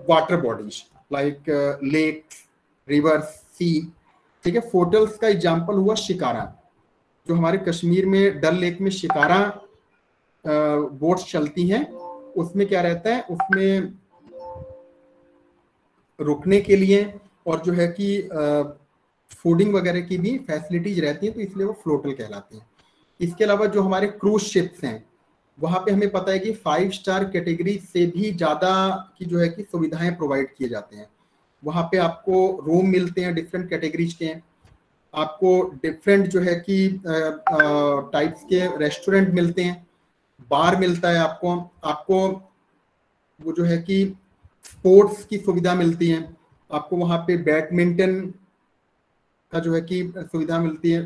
water bodies like lakes, rivers, sea. ठीक है, फ्लोटल्स का एग्जांपल हुआ शिकारा, जो हमारे कश्मीर में डल लेक में शिकारा बोट्स चलती हैं। उसमें क्या रहता है? उसमें रुकने के लिए और जो है कि फूडिंग वगैरह की भी फैसिलिटीज रहती हैं, तो इसलिए वो फ्लोटल कहलाते हैं। इसके अलावा जो हमारे क्रूज शिप्स हैं, वहाँ पे हमें पता है कि 5 स्टार कैटेगरी से भी ज़्यादा की जो है कि सुविधाएं प्रोवाइड किए जाते हैं। वहाँ पे आपको रूम मिलते हैं डिफरेंट कैटेगरीज के, आपको डिफरेंट जो है कि टाइप्स के रेस्टोरेंट मिलते हैं, बार मिलता है आपको वो जो है कि स्पोर्ट्स की सुविधा मिलती है, आपको वहाँ पे बैडमिंटन का जो है कि सुविधा मिलती है,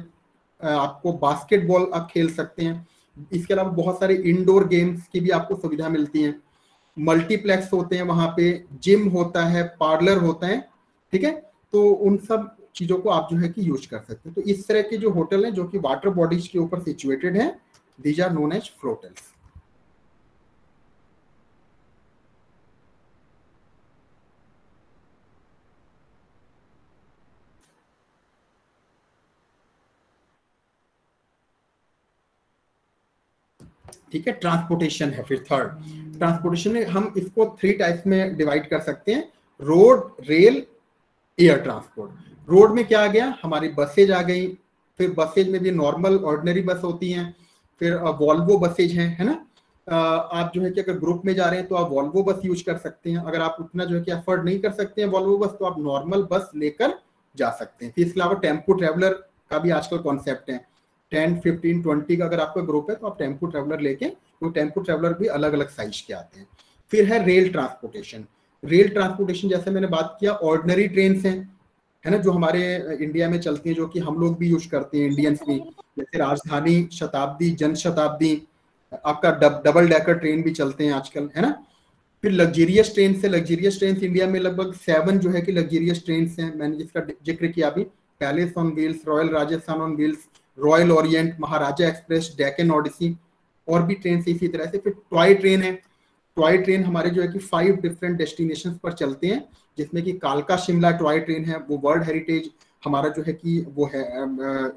आपको बास्केटबॉल आप खेल सकते हैं। इसके अलावा बहुत सारे इंडोर गेम्स की भी आपको सुविधा मिलती है। मल्टीप्लेक्स होते हैं वहाँ पे, जिम होता है, पार्लर होता है। ठीक है, तो उन सब चीज़ों को आप जो है कि यूज कर सकते हैं। तो इस तरह के जो होटल हैं जो कि वाटर बॉडीज के ऊपर सिचुएटेड हैं, दीज आर नोन एज फ्लोटल्स। ठीक है, ट्रांसपोर्टेशन है फिर थर्ड। ट्रांसपोर्टेशन में हम इसको 3 टाइप्स में डिवाइड कर सकते हैं, road, rail, air transport. Road में क्या आ गया? हमारी बसेज आ गई। फिर बसेज में भी नॉर्मल ऑर्डिनरी बस होती हैं, फिर वॉल्वो बसेज हैं, है ना। आप जो है कि अगर ग्रुप में जा रहे हैं तो आप वॉल्वो बस यूज कर सकते हैं। अगर आप उतना जो है कि अफोर्ड नहीं कर सकते हैं वॉल्वो बस, तो आप नॉर्मल बस लेकर जा सकते हैं। फिर इसके अलावा टेम्पो ट्रेवलर का भी आजकल कॉन्सेप्ट है। 10, 15, 20 का अगर आपका ग्रुप है तो आप टेम्पो ट्रेवलर लेके, तो टेम्पो ट्रेवलर भी अलग अलग साइज के आते हैं। फिर है रेल ट्रांसपोर्टेशन। रेल ट्रांसपोर्टेशन जैसे मैंने बात किया, ऑर्डिनरी ट्रेन हैं, है ना, जो हमारे इंडिया में चलती हैं, जो कि हम लोग भी यूज करते हैं इंडियंस भी, जैसे राजधानी, शताब्दी, जन शताब्दी, आपका डबल डेकर ट्रेन भी चलते हैं आजकल, है ना। फिर लग्जरियस ट्रेन से, लग्जरियस ट्रेन इंडिया में लगभग 7 जो है कि लग्जरियस ट्रेन हैं, मैंने जिसका जिक्र किया अभी, Palace on Wheels, Royal Rajasthan on Wheels, Royal Orient, Maharaja Express, Deccan Odyssey, और भी ट्रेन से इसी तरह से। फिर टॉय ट्रेन है। टॉय ट्रेन हमारे जो है कि 5 डिफरेंट डेस्टिनेशंस पर चलते हैं, जिसमें कि कालका शिमला टॉय ट्रेन है, वो वर्ल्ड हेरिटेज हमारा जो है कि वो है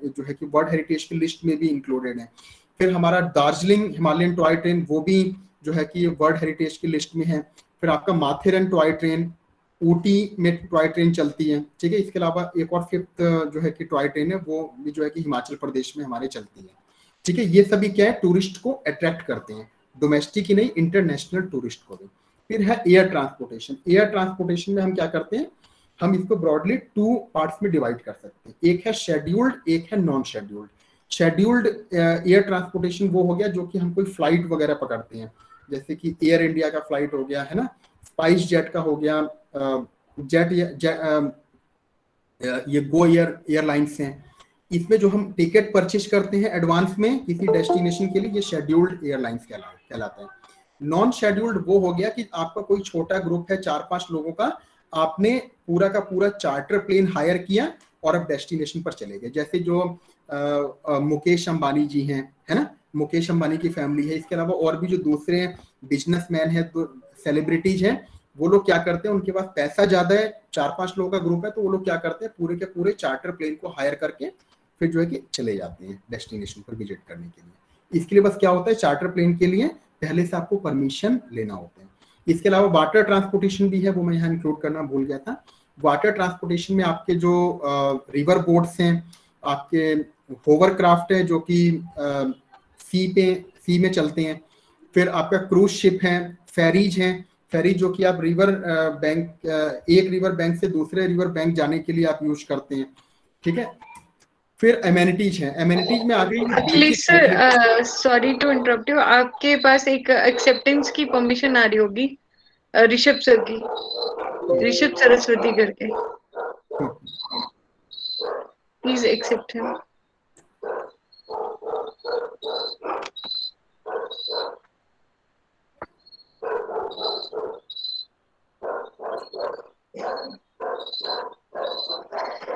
जो है कि वर्ल्ड हेरिटेज की लिस्ट में भी इंक्लूडेड है। फिर हमारा दार्जिलिंग हिमालयन टॉय ट्रेन, वो भी जो है कि वर्ल्ड हेरिटेज की लिस्ट में है। फिर आपका माथेरन टॉय ट्रेन, ऊटी में टॉय ट्रेन चलती है। ठीक है, इसके अलावा एक और 5th जो है कि टॉय ट्रेन है, वो भी जो है कि हिमाचल प्रदेश में हमारे चलती है। ठीक है, ये सभी क्या है, टूरिस्ट को अट्रैक्ट करते हैं, डोमेस्टिक ही नहीं, इंटरनेशनल टूरिस्ट को भी। फिर है एयर ट्रांसपोर्टेशन। एयर ट्रांसपोर्टेशन में हम क्या करते हैं, हम इसको ब्रॉडली 2 पार्ट्स में डिवाइड कर सकते हैं। एक है शेड्यूल्ड, एक है non scheduled. Scheduled air transportation वो हो गया जो कि हम कोई फ्लाइट वगैरह पकड़ते हैं, जैसे कि एयर इंडिया का फ्लाइट हो गया, है ना, स्पाइस जेट का हो गया, ये गो एयरलाइंस हैं। इसमें जो हम टिकट परचेज करते हैं एडवांस में किसी डेस्टिनेशन के लिए, ये शेड्यूल्ड एयरलाइंस कहलाते हैं। नॉन शेड्यूल्ड वो हो गया कि आपका कोई छोटा ग्रुप है 4-5 लोगों का, आपने पूरा का पूरा चार्टर प्लेन हायर किया और अब डेस्टिनेशन पर चले गए। जैसे जो मुकेश अंबानी जी हैं, है ना, मुकेश अंबानी की फैमिली है, इसके अलावा और भी जो दूसरे बिजनेसमैन है, तो सेलिब्रिटीज हैं, वो लोग क्या करते हैं, उनके पास पैसा ज्यादा है, 4-5 लोगों का ग्रुप है, तो वो लोग क्या करते हैं, पूरे के पूरे चार्टर प्लेन को हायर करके फिर जो है कि चले जाते हैं डेस्टिनेशन पर विजिट करने के लिए। इसके लिए बस क्या होता है, चार्टर प्लेन के लिए पहले से आपको परमिशन लेना होता है। इसके अलावा वाटर ट्रांसपोर्टेशन भी है, वो मैं यहाँ इंक्लूड करना भूल गया था। वाटर ट्रांसपोर्टेशन में आपके जो रिवर बोट्स हैं, आपके होवरक्राफ्ट है जो कि सी में चलते हैं, फिर आपका क्रूज शिप है, फेरीज हैं, फेरी जो कि आप रिवर बैंक, एक रिवर बैंक से दूसरे रिवर बैंक जाने के लिए आप यूज करते हैं, ठीक है। फिर एमेनिटीज हैं, एमेनिटीज में आगे please sir, sorry to interrupt you, आपके पास एक एक्सेप्टेंस की परमिशन आ रही होगी ऋषभ सर की, ऋषभ सरस्वती करके, please accept him.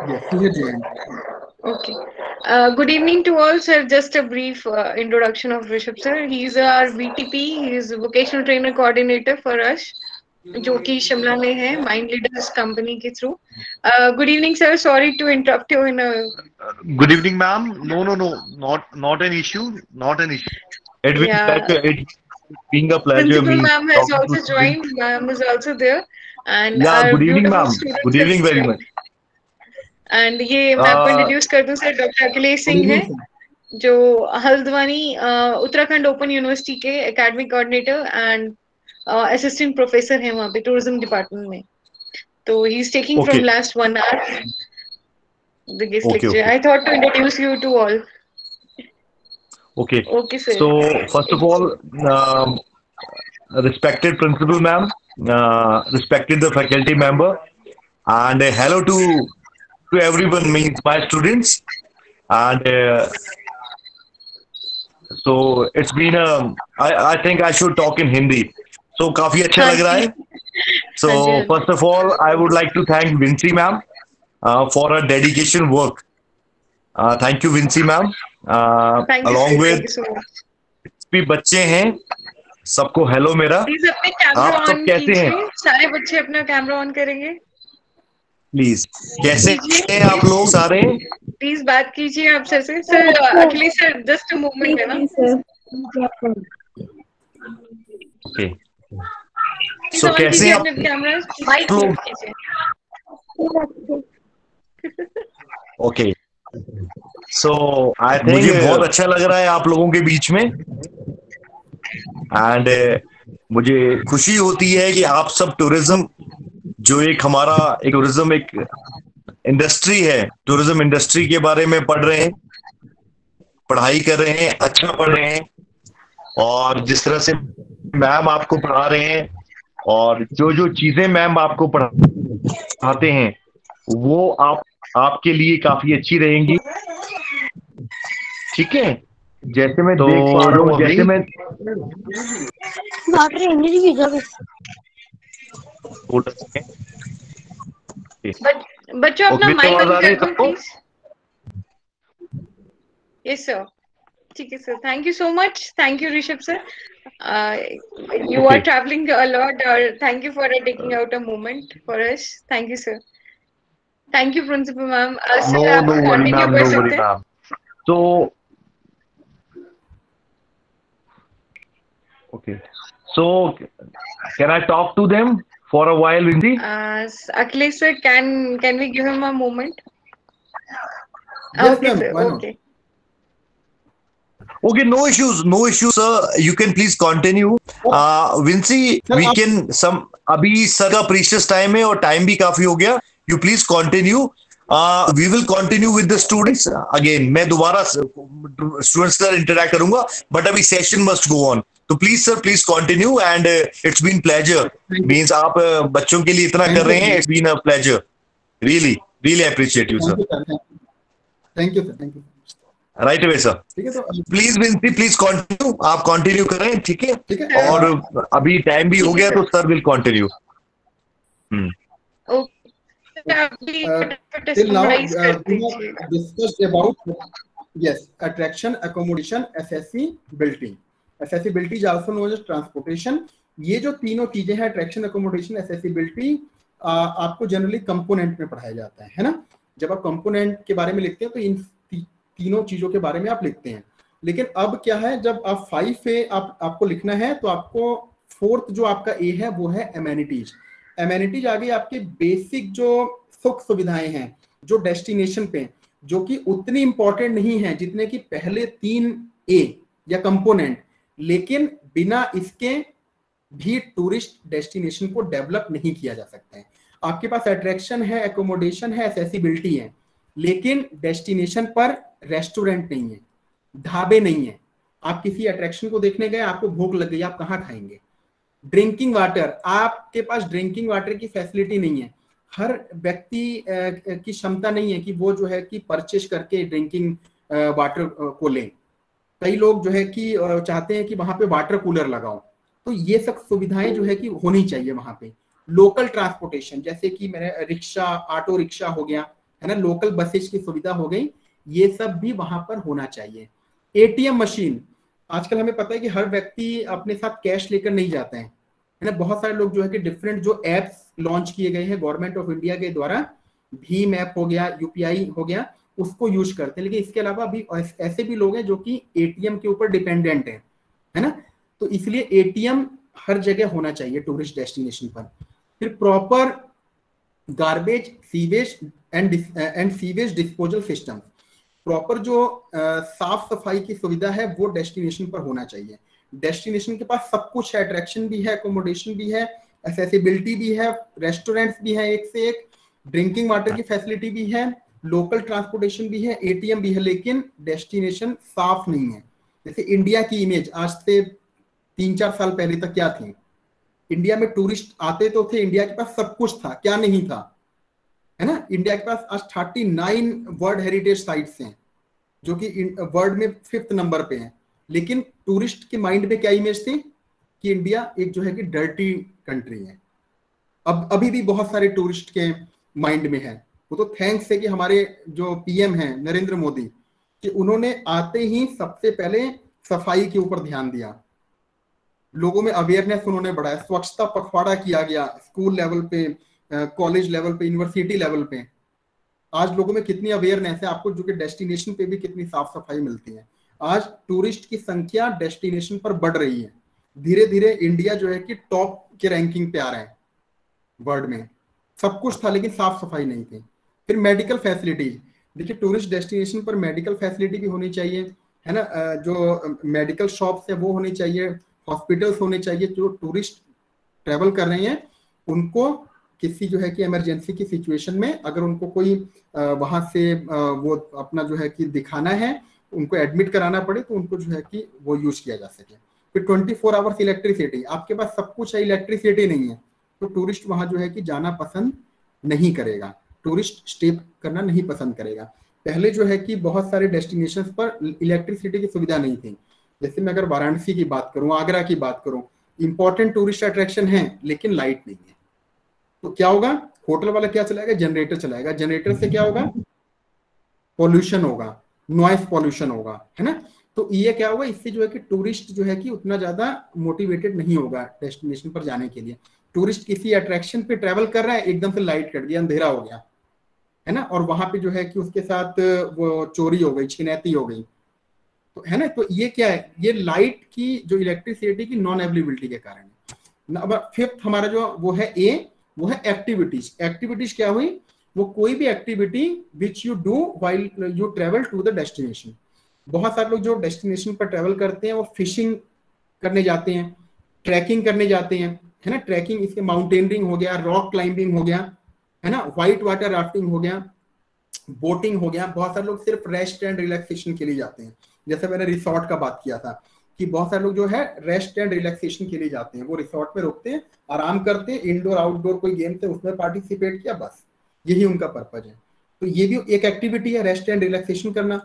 Yes, he is joined. Okay. Good evening to all, sir. Just a brief introduction of Rishabh sir. He is our VTP. He is a vocational trainer coordinator for us, जो कि शिमला में है, Mind Leaders company के through. Good evening, sir. Sorry to interrupt you in a. Good evening, ma'am. No, not an issue. Not an issue. It will it's being a pleasure. Principal ma'am has also joined. Ma'am is also there. And yeah, good evening, ma'am. Good evening very much. And ये मैं आपको इंट्रोड्यूस कर दूं सर, डॉक्टर अखिलेश सिंह है, जो हल्द्वानी उत्तराखंड ओपन यूनिवर्सिटी के academic coordinator and assistant professor हैं वहाँ पे टूरिज्म डिपार्टमेंट में। तो he is taking from last 1 hour the guest lecture. I thought to introduce you to all. Okay sir. So first of all, respected principal ma'am, respected the faculty member, and hello to everyone, means my students, and so it's been I think I should talk in Hindi, so काफी अच्छा लग रहा है। So first of all I would like to thank Vinci ma'am for her dedication work. Thank you Vinci ma'am. Along with भी बच्चे हैं, सबको हेलो मेरा। आप सब कैसे हैं? सारे बच्चे अपना कैमरा ऑन करेंगे प्लीज। कैसे हैं आप लोग सारे? प्लीज बात कीजिए आप सर से। Sir Akhilesh sir, just a moment है ना। ओके, सो कैसे हैं आप लोग? ओके, सो आई थिंक मुझे बहुत अच्छा लग रहा है आप लोगों के बीच में, एंड मुझे खुशी होती है कि आप सब टूरिज्म, जो एक हमारा एक टूरिज्म एक इंडस्ट्री है, टूरिज्म इंडस्ट्री के बारे में पढ़ रहे हैं, पढ़ाई कर रहे हैं, अच्छा पढ़ रहे हैं, और जिस तरह से मैम आपको पढ़ा रहे हैं और जो जो चीजें मैम आपको पढ़ाते हैं वो आपके लिए काफी अच्छी रहेंगी, ठीक है। जैसे मैं देख पा रहा हूँ, जैसे मैं बच्चों अपना माइक बंद कर दो प्लीज। यस सर, ठीक है sir. Thank you so much. Thank you Rishabh sir, you are traveling a lot, thank you for taking out a moment for us. Thank you sir. Thank you principal ma'am. No worry ma'am. So okay, so can I talk to them for a while, Vinci? Akhilesh sir, can we give him a moment? Yes, okay sir, why not? Okay, no issues sir, you can please continue. Vinci, we can अभी सर का प्रीशियस टाइम है और टाइम भी काफी हो गया, you please continue. We will continue with the students again. मैं दोबारा स्टूडेंट्स से इंटरेक्ट करूंगा, बट अभी सेशन मस्ट गो ऑन, तो please sir, please continue and it's been pleasure. Means आप बच्चों के लिए इतना कर रहे हैं, it's been a pleasure, really really appreciate you sir. Thank you sir, thank you. Right away sir. ठीक है, तो प्लीज विंसी, प्लीज कंटिन्यू, आप कंटिन्यू करें, ठीक है। ठीक है, और अभी टाइम भी हो गया तो sir will continue. till now we have discussed about yes, attraction, accommodation, accessibility. Accessibility is also known as transportation. ये जो तीनों चीजें हैं, attraction, accommodation, accessibility, आपको जनरली कंपोनेंट में पढ़ाया जाता है ना। जब आप कंपोनेंट के बारे में लिखते हैं तो इन तीनों चीजों के बारे में आप लिखते हैं। लेकिन अब क्या है, जब आप 5A आपको लिखना है तो आपको 4th जो आपका A है वो है एमेनिटीज। एमेनिटीज आ गई आपके बेसिक जो सुख सुविधाएं हैं जो डेस्टिनेशन पे, जो कि उतनी इंपॉर्टेंट नहीं है जितने कि पहले 3A या कंपोनेंट, लेकिन बिना इसके भी टूरिस्ट डेस्टिनेशन को डेवलप नहीं किया जा सकता है। आपके पास अट्रैक्शन है, एकोमोडेशन है, एक्सेसिबिलिटी है, लेकिन डेस्टिनेशन पर रेस्टोरेंट नहीं है, ढाबे नहीं है। आप किसी अट्रैक्शन को देखने गए, आपको भूख लग गई, आप कहाँ खाएंगे? ड्रिंकिंग वाटर, आपके पास ड्रिंकिंग वाटर की फैसिलिटी नहीं है। हर व्यक्ति की क्षमता नहीं है कि वो जो है कि परचेज करके ड्रिंकिंग वाटर को लें। कई लोग जो है कि चाहते हैं कि वहां पे वाटर कूलर लगाओ। तो ये सब सुविधाएं जो है कि होनी चाहिए वहां पे। लोकल ट्रांसपोर्टेशन, जैसे कि मेरे रिक्शा, ऑटो रिक्शा हो गया है ना, लोकल बसेज की सुविधा हो गई, ये सब भी वहां पर होना चाहिए। एटीएम मशीन, आजकल हमें पता है कि हर व्यक्ति अपने साथ कैश लेकर नहीं जाते हैं, है ना। बहुत सारे लोग जो है कि डिफरेंट जो एप्स लॉन्च किए गए हैं गवर्नमेंट ऑफ इंडिया के द्वारा, भीम ऐप हो गया, यूपीआई हो गया, उसको यूज करते हैं। लेकिन इसके अलावा अभी ऐसे भी लोग हैं जो कि एटीएम के ऊपर डिपेंडेंट है ना। तो इसलिए एटीएम हर जगह होना चाहिए टूरिस्ट डेस्टिनेशन पर। फिर proper garbage, sewage and sewage disposal system, proper जो साफ सफाई की सुविधा है वो डेस्टिनेशन पर होना चाहिए। डेस्टिनेशन के पास सब कुछ है, अट्रैक्शन भी है, अकोमोडेशन भी है, एक्सेसिबिलिटी भी है, रेस्टोरेंट्स भी है एक से एक, ड्रिंकिंग वाटर की फैसिलिटी भी है, लोकल ट्रांसपोर्टेशन भी है, एटीएम भी है, लेकिन डेस्टिनेशन साफ नहीं है। जैसे इंडिया की इमेज आज से 3-4 साल पहले तक क्या थी? इंडिया में टूरिस्ट आते तो थे, इंडिया के पास सब कुछ था, क्या नहीं था, है ना। इंडिया के पास आज 39 वर्ल्ड हेरिटेज साइट्स हैं जो कि वर्ल्ड में 5th नंबर पे हैं। लेकिन टूरिस्ट के माइंड में क्या इमेज थी कि इंडिया एक जो है कि डर्टी कंट्री है। अब अभी भी बहुत सारे टूरिस्ट के माइंड में है। वो तो थैंक्स है कि हमारे जो पीएम हैं नरेंद्र मोदी, कि उन्होंने आते ही सबसे पहले सफाई के ऊपर ध्यान दिया, लोगों में अवेयरनेस उन्होंने बढ़ाया, स्वच्छता पखवाड़ा किया गया स्कूल लेवल पे, कॉलेज लेवल पे, यूनिवर्सिटी लेवल पे। आज लोगों में कितनी अवेयरनेस है, आपको जो कि डेस्टिनेशन पे भी कितनी साफ सफाई मिलती है। आज टूरिस्ट की संख्या डेस्टिनेशन पर बढ़ रही है, धीरे धीरे इंडिया जो है कि टॉप के रैंकिंग पे आ रहा है वर्ल्ड में। सब कुछ था लेकिन साफ सफाई नहीं थी। फिर मेडिकल फैसिलिटीज, देखिए टूरिस्ट डेस्टिनेशन पर मेडिकल फैसिलिटी भी होनी चाहिए, है ना। जो मेडिकल शॉप्स है वो होनी चाहिए, हॉस्पिटल्स होने चाहिए। जो टूरिस्ट ट्रेवल कर रहे हैं उनको किसी जो है कि इमरजेंसी की सिचुएशन में अगर उनको कोई वहां से वो अपना जो है कि दिखाना है, उनको एडमिट कराना पड़े, तो उनको जो है कि वो यूज किया जा सके। फिर 24 आवर्स इलेक्ट्रिसिटी, आपके पास सब कुछ है, इलेक्ट्रिसिटी नहीं है तो टूरिस्ट वहां जो है कि जाना पसंद नहीं करेगा, टूरिस्ट स्टे करना नहीं पसंद करेगा। पहले जो है कि बहुत सारे डेस्टिनेशंस पर इलेक्ट्रिसिटी की सुविधा नहीं थी। जैसे मैं अगर वाराणसी की बात करूं, आगरा की बात करूं, इंपॉर्टेंट टूरिस्ट अट्रैक्शन है लेकिन लाइट नहीं है, तो क्या होगा? होटल वाला क्या चलाएगा? जनरेटर चलाएगा। जनरेटर से क्या होगा? पॉल्यूशन होगा, नॉइस पॉल्यूशन होगा, है ना। तो ये क्या होगा? इससे जो है कि टूरिस्ट जो है कि उतना ज्यादा मोटिवेटेड नहीं होगा डेस्टिनेशन पर जाने के लिए। टूरिस्ट किसी अट्रैक्शन पे ट्रेवल कर रहा है, एकदम से लाइट कट गया, अंधेरा हो गया, है ना, और वहां पे जो है कि उसके साथ वो चोरी हो गई, छिनैती हो गई, तो है ना। तो ये क्या है? ये लाइट की जो इलेक्ट्रिसिटी की नॉन अवेलेबिलिटी के कारण है। अब 5th हमारा जो वो है ए, वो है एक्टिविटीज। एक्टिविटीज क्या हुई? वो कोई भी activity which you do while you travel to the destination. बहुत सारे लोग जो डेस्टिनेशन पर ट्रेवल करते हैं वो फिशिंग करने जाते हैं, ट्रैकिंग करने जाते हैं, है ना। ट्रैकिंग, इसके माउंटेनियरिंग हो गया, रॉक क्लाइंबिंग हो गया, है ना, व्हाइट वाटर राफ्टिंग हो गया, बोटिंग हो गया। बहुत सारे लोग सिर्फ रेस्ट एंड रिलैक्सेशन के लिए जाते हैं, जैसे मैंने रिसोर्ट का बात किया था। कि बहुत सारे लोग जो है रेस्ट एंड रिलैक्सेशन के लिए जाते हैं, वो रिसोर्ट में रुकते हैं, आराम करते हैं, इंडोर आउटडोर कोई गेम थे उसमें पार्टिसिपेट किया, बस यही उनका पर्पज है। तो ये भी एक एक्टिविटी है, रेस्ट एंड रिलैक्सेशन करना।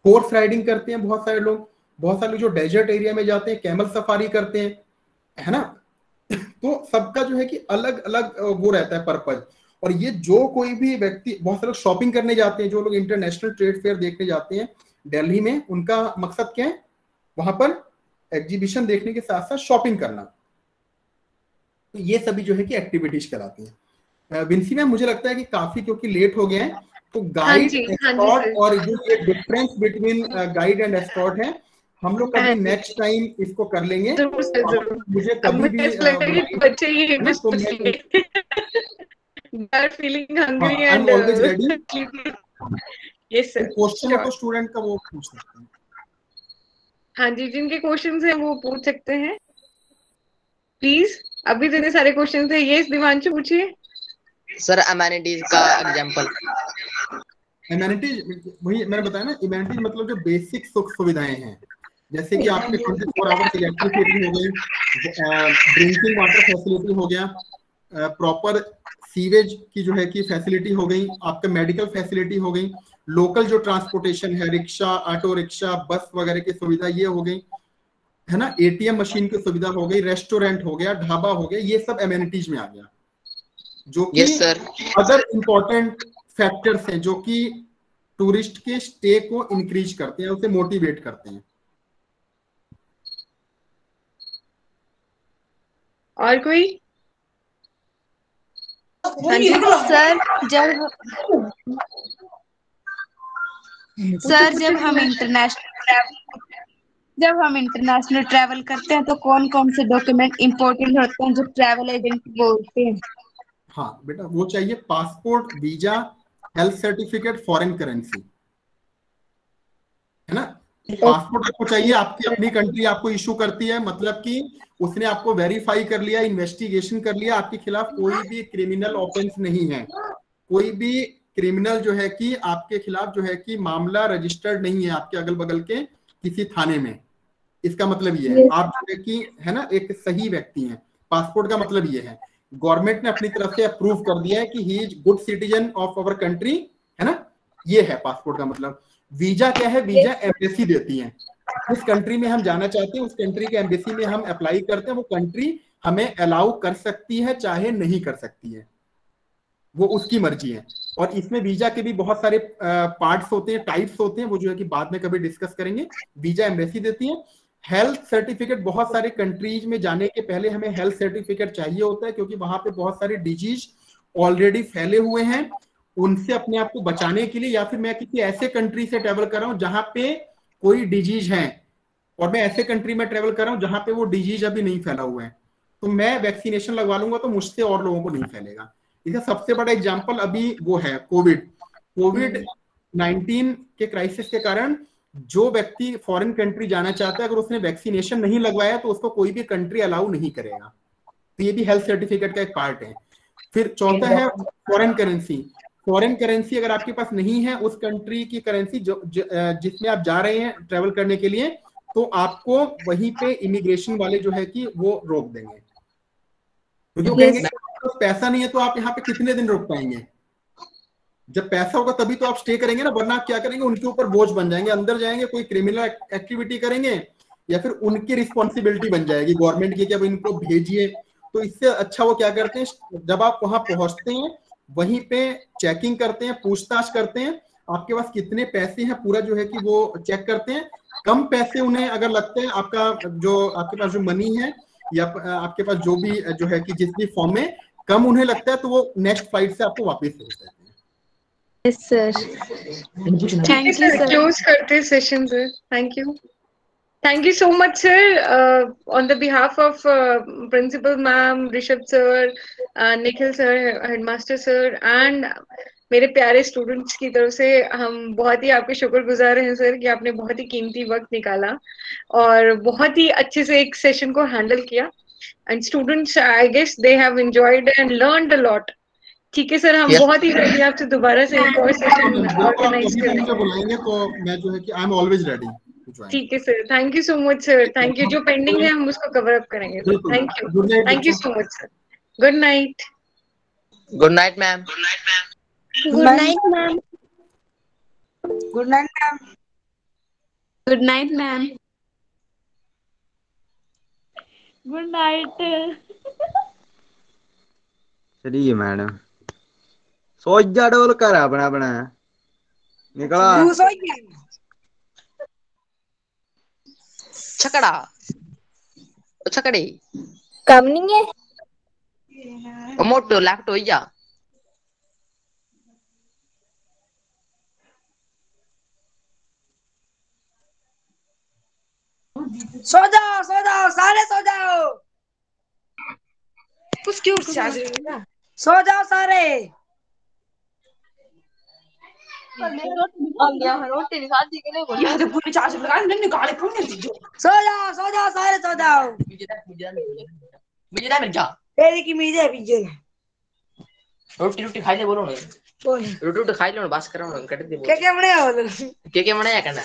हॉर्स राइडिंग करते हैं बहुत सारे लोग, बहुत सारे लोग जो डेजर्ट एरिया में जाते हैं कैमल सफारी करते हैं, है ना। तो सबका जो है कि अलग अलग वो रहता है पर्पज। और ये जो कोई भी व्यक्ति, बहुत सारे लोग शॉपिंग करने जाते हैं, जो लोग इंटरनेशनल ट्रेड फेयर देखने जाते हैं दिल्ली में, उनका मकसद क्या है, वहां पर एग्जीबिशन देखने के साथ साथ शॉपिंग करना। तो ये सभी जो है कि एक्टिविटीज कराती हैं। विंसी मैम, मुझे लगता है कि काफी क्योंकि लेट हो गया है, तो गाइड एस्कॉर्ट और जो ये difference between guide and escort है, हम लोग कभी नेक्स्ट टाइम इसको कर लेंगे। मुझे कभी भी बच्चे ये मिस करेंगे। Feeling hungry and always ready. Yes sir, question हो तो स्टूडेंट का वो पूछ सकते हैं। हाँ जी, जिनके क्वेश्चंस हैं वो पूछ सकते हैं प्लीज। अभी जितने सारे क्वेश्चंस थे, ये दिवांशु पूछिए। सर अमेनिटीज का एग्जांपल। एमेनिटीज वही मैंने बताया ना, एमेनिटीज मतलब जो बेसिक सुख सुविधाएं हैं, जैसे कि आपके 24 आवर्स इलेक्ट्रिसिटी हो गई, ड्रिंकिंग वाटर फैसिलिटी हो गया, प्रॉपर सीवेज की जो है कि फैसिलिटी हो गई, आपका मेडिकल फैसिलिटी हो गई, लोकल जो ट्रांसपोर्टेशन है, रिक्शा, ऑटो रिक्शा, बस वगैरह की सुविधा ये हो गई, है ना, एटीएम मशीन की सुविधा हो गई, रेस्टोरेंट हो गया, ढाबा हो गया, ये सब एमेनिटीज में आ गया। जो कि अदर इंपॉर्टेंट फैक्टर्स हैं जो कि टूरिस्ट के स्टे को इंक्रीज करते हैं, उसे मोटिवेट करते हैं। और कोई? सर जब हम इंटरनेशनल ट्रैवल करते हैं तो कौन कौन से डॉक्यूमेंट इंपॉर्टेंट होते हैं जो ट्रैवल एजेंट बोलते हैं? हाँ बेटा, वो चाहिए passport, visa, health certificate, foreign currency, है ना। पासपोर्ट आपको चाहिए, आपकी अपनी कंट्री आपको इशू करती है, मतलब कि उसने आपको वेरीफाई कर लिया, इन्वेस्टिगेशन कर लिया, आपके खिलाफ कोई भी क्रिमिनल ऑफेंस नहीं है, कोई भी क्रिमिनल जो है कि आपके खिलाफ जो है कि मामला रजिस्टर्ड नहीं है आपके अगल बगल के किसी थाने में। इसका मतलब ये है आप जो है कि, है ना, एक सही व्यक्ति हैं। पासपोर्ट का मतलब ये है, गवर्नमेंट ने अपनी तरफ से अप्रूव कर दिया है कि he is good citizen of our country, है ना, ये है पासपोर्ट का मतलब। वीजा क्या है? वीजा एम्बेसी देती है, जिस कंट्री में हम जाना चाहते हैं उस कंट्री के एम्बेसी में हम अप्लाई करते हैं, वो कंट्री हमें अलाउ कर सकती है चाहे नहीं कर सकती है, वो उसकी मर्जी है। और इसमें वीजा के भी बहुत सारे पार्ट्स होते हैं, टाइप्स होते हैं, वो जो है कि बाद में कभी डिस्कस करेंगे। वीजा एम्बेसी देती है। हेल्थ सर्टिफिकेट, बहुत सारे कंट्रीज में जाने के पहले हमें हेल्थ सर्टिफिकेट चाहिए होता है, क्योंकि वहां पे बहुत सारे डिजीज ऑलरेडी फैले हुए हैं, उनसे अपने आप को बचाने के लिए, या फिर मैं किसी ऐसे कंट्री से ट्रेवल कर रहा हूँ जहां पे कोई डिजीज है और मैं ऐसे कंट्री में ट्रेवल कर रहा हूँ जहां पे वो डिजीज अभी नहीं फैला हुआ है, तो मैं वैक्सीनेशन लगवा लूंगा तो मुझसे और लोगों को नहीं फैलेगा। इसका सबसे बड़ा एग्जांपल अभी वो है कोविड-19 के क्राइसिस के कारण जो व्यक्ति फॉरेन कंट्री जाना चाहता है, अगर उसने वैक्सीनेशन नहीं लगवाया तो उसको कोई भी कंट्री अलाउ नहीं करेगा। तो ये भी हेल्थ सर्टिफिकेट का एक पार्ट है। फिर चौथा है फॉरेन करेंसी। फॉरेन करेंसी अगर आपके पास नहीं है, उस कंट्री की करेंसी जिसमें आप जा रहे हैं ट्रेवल करने के लिए, तो आपको वहीं पे इमिग्रेशन वाले जो है कि वो रोक देंगे। तो जो कहेंगे तो पैसा नहीं है तो आप यहाँ पे कितने दिन रुक पाएंगे? जब पैसा होगा तभी तो आप स्टे करेंगे ना, वरना आप क्या करेंगे, उनके ऊपर बोझ बन जाएंगे, अंदर जाएंगे कोई क्रिमिनल एक्टिविटी करेंगे या फिर उनकी रिस्पॉन्सिबिलिटी बन जाएगी गवर्नमेंट की कि अब इनको भेजिए। तो इससे अच्छा वो क्या करते हैं, जब आप वहां पहुंचते हैं वहीं पे चेकिंग करते हैं, पूछताछ करते हैं, आपके पास कितने पैसे हैं पूरा जो है कि वो चेक करते हैं। कम पैसे उन्हें अगर लगते हैं, आपके पास जो मनी है या आपके पास जो भी जो है कि जिस भी फॉर्म में कम उन्हें लगता है, तो वो नेक्स्ट फ्लाइट से आपको वापस भेज देते हैं। Yes sir, thank you sir. Close करते session sir. Thank you, thank you so much sir, on the behalf of principal ma'am, Rishabh sir, Nikhil sir, headmaster sir and मेरे प्यारे स्टूडेंट्स की तरफ से हम बहुत ही आपके शुक्रगुजार हैं सर कि आपने बहुत ही कीमती वक्त निकाला और बहुत ही अच्छे से एक सेशन को हैंडल किया। And students, I guess they have enjoyed and learned a lot. ठीक है सर, हम बहुत ही रेडी आपसे दोबारा से एक और सेशन ऑर्गेनाइज करेंगे। बुलाएंगे तो मैं जो है कि I am always ready. Join. ठीक है sir, thank you so much sir, thank you. जो पेंडिंग है हम उसको कवर अप करेंगे sir. Thank you, good night. Thank you so much sir. Good night. Good night ma'am. Good night ma'am. Good night ma'am. Good night ma'am. Good night. चलिए मैडम, सो जा डोल कर अपना अपना निकला। तू सो गया? छकड़ा छकड़े कम नहीं है। मोटो लैपटॉप हो जा। सो जाओ सारे सो जाओ। उसकी उठ सो जाओ सारे। रोटी नहीं खाती के लिए यहाँ तो पूरी चार्ज लगा मैंने गाली पूरी दी जो। सो जाओ सारे सो जाओ। मुझे ना मिल जा। तेरी की मीज़ है पीछे। रोटी रोटी खाई ले बोलो ना। बोल रोटी रोटी खाई लो बस करो ना कट दे। क्या बनाया हो क्या बनाया करना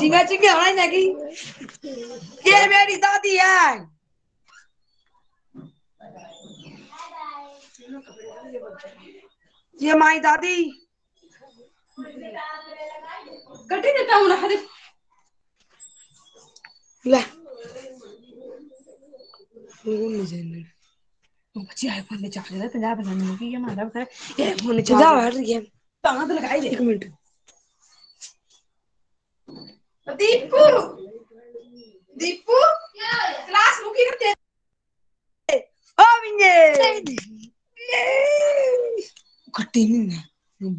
चिंगा चिंगा हमारी ना की। ये मेरी दादी है। ये हमारी दादी। कटी देता हूँ ना हरे। ले बच्ची आईफोन में चार्ज है 50% में कि ये हमारा बता ये फोन में चार्ज है हट गया ताना तो लगाई दे 1 मिनट। दीपू दीपू क्लास रुकी करते हो मिंजे कटी नहीं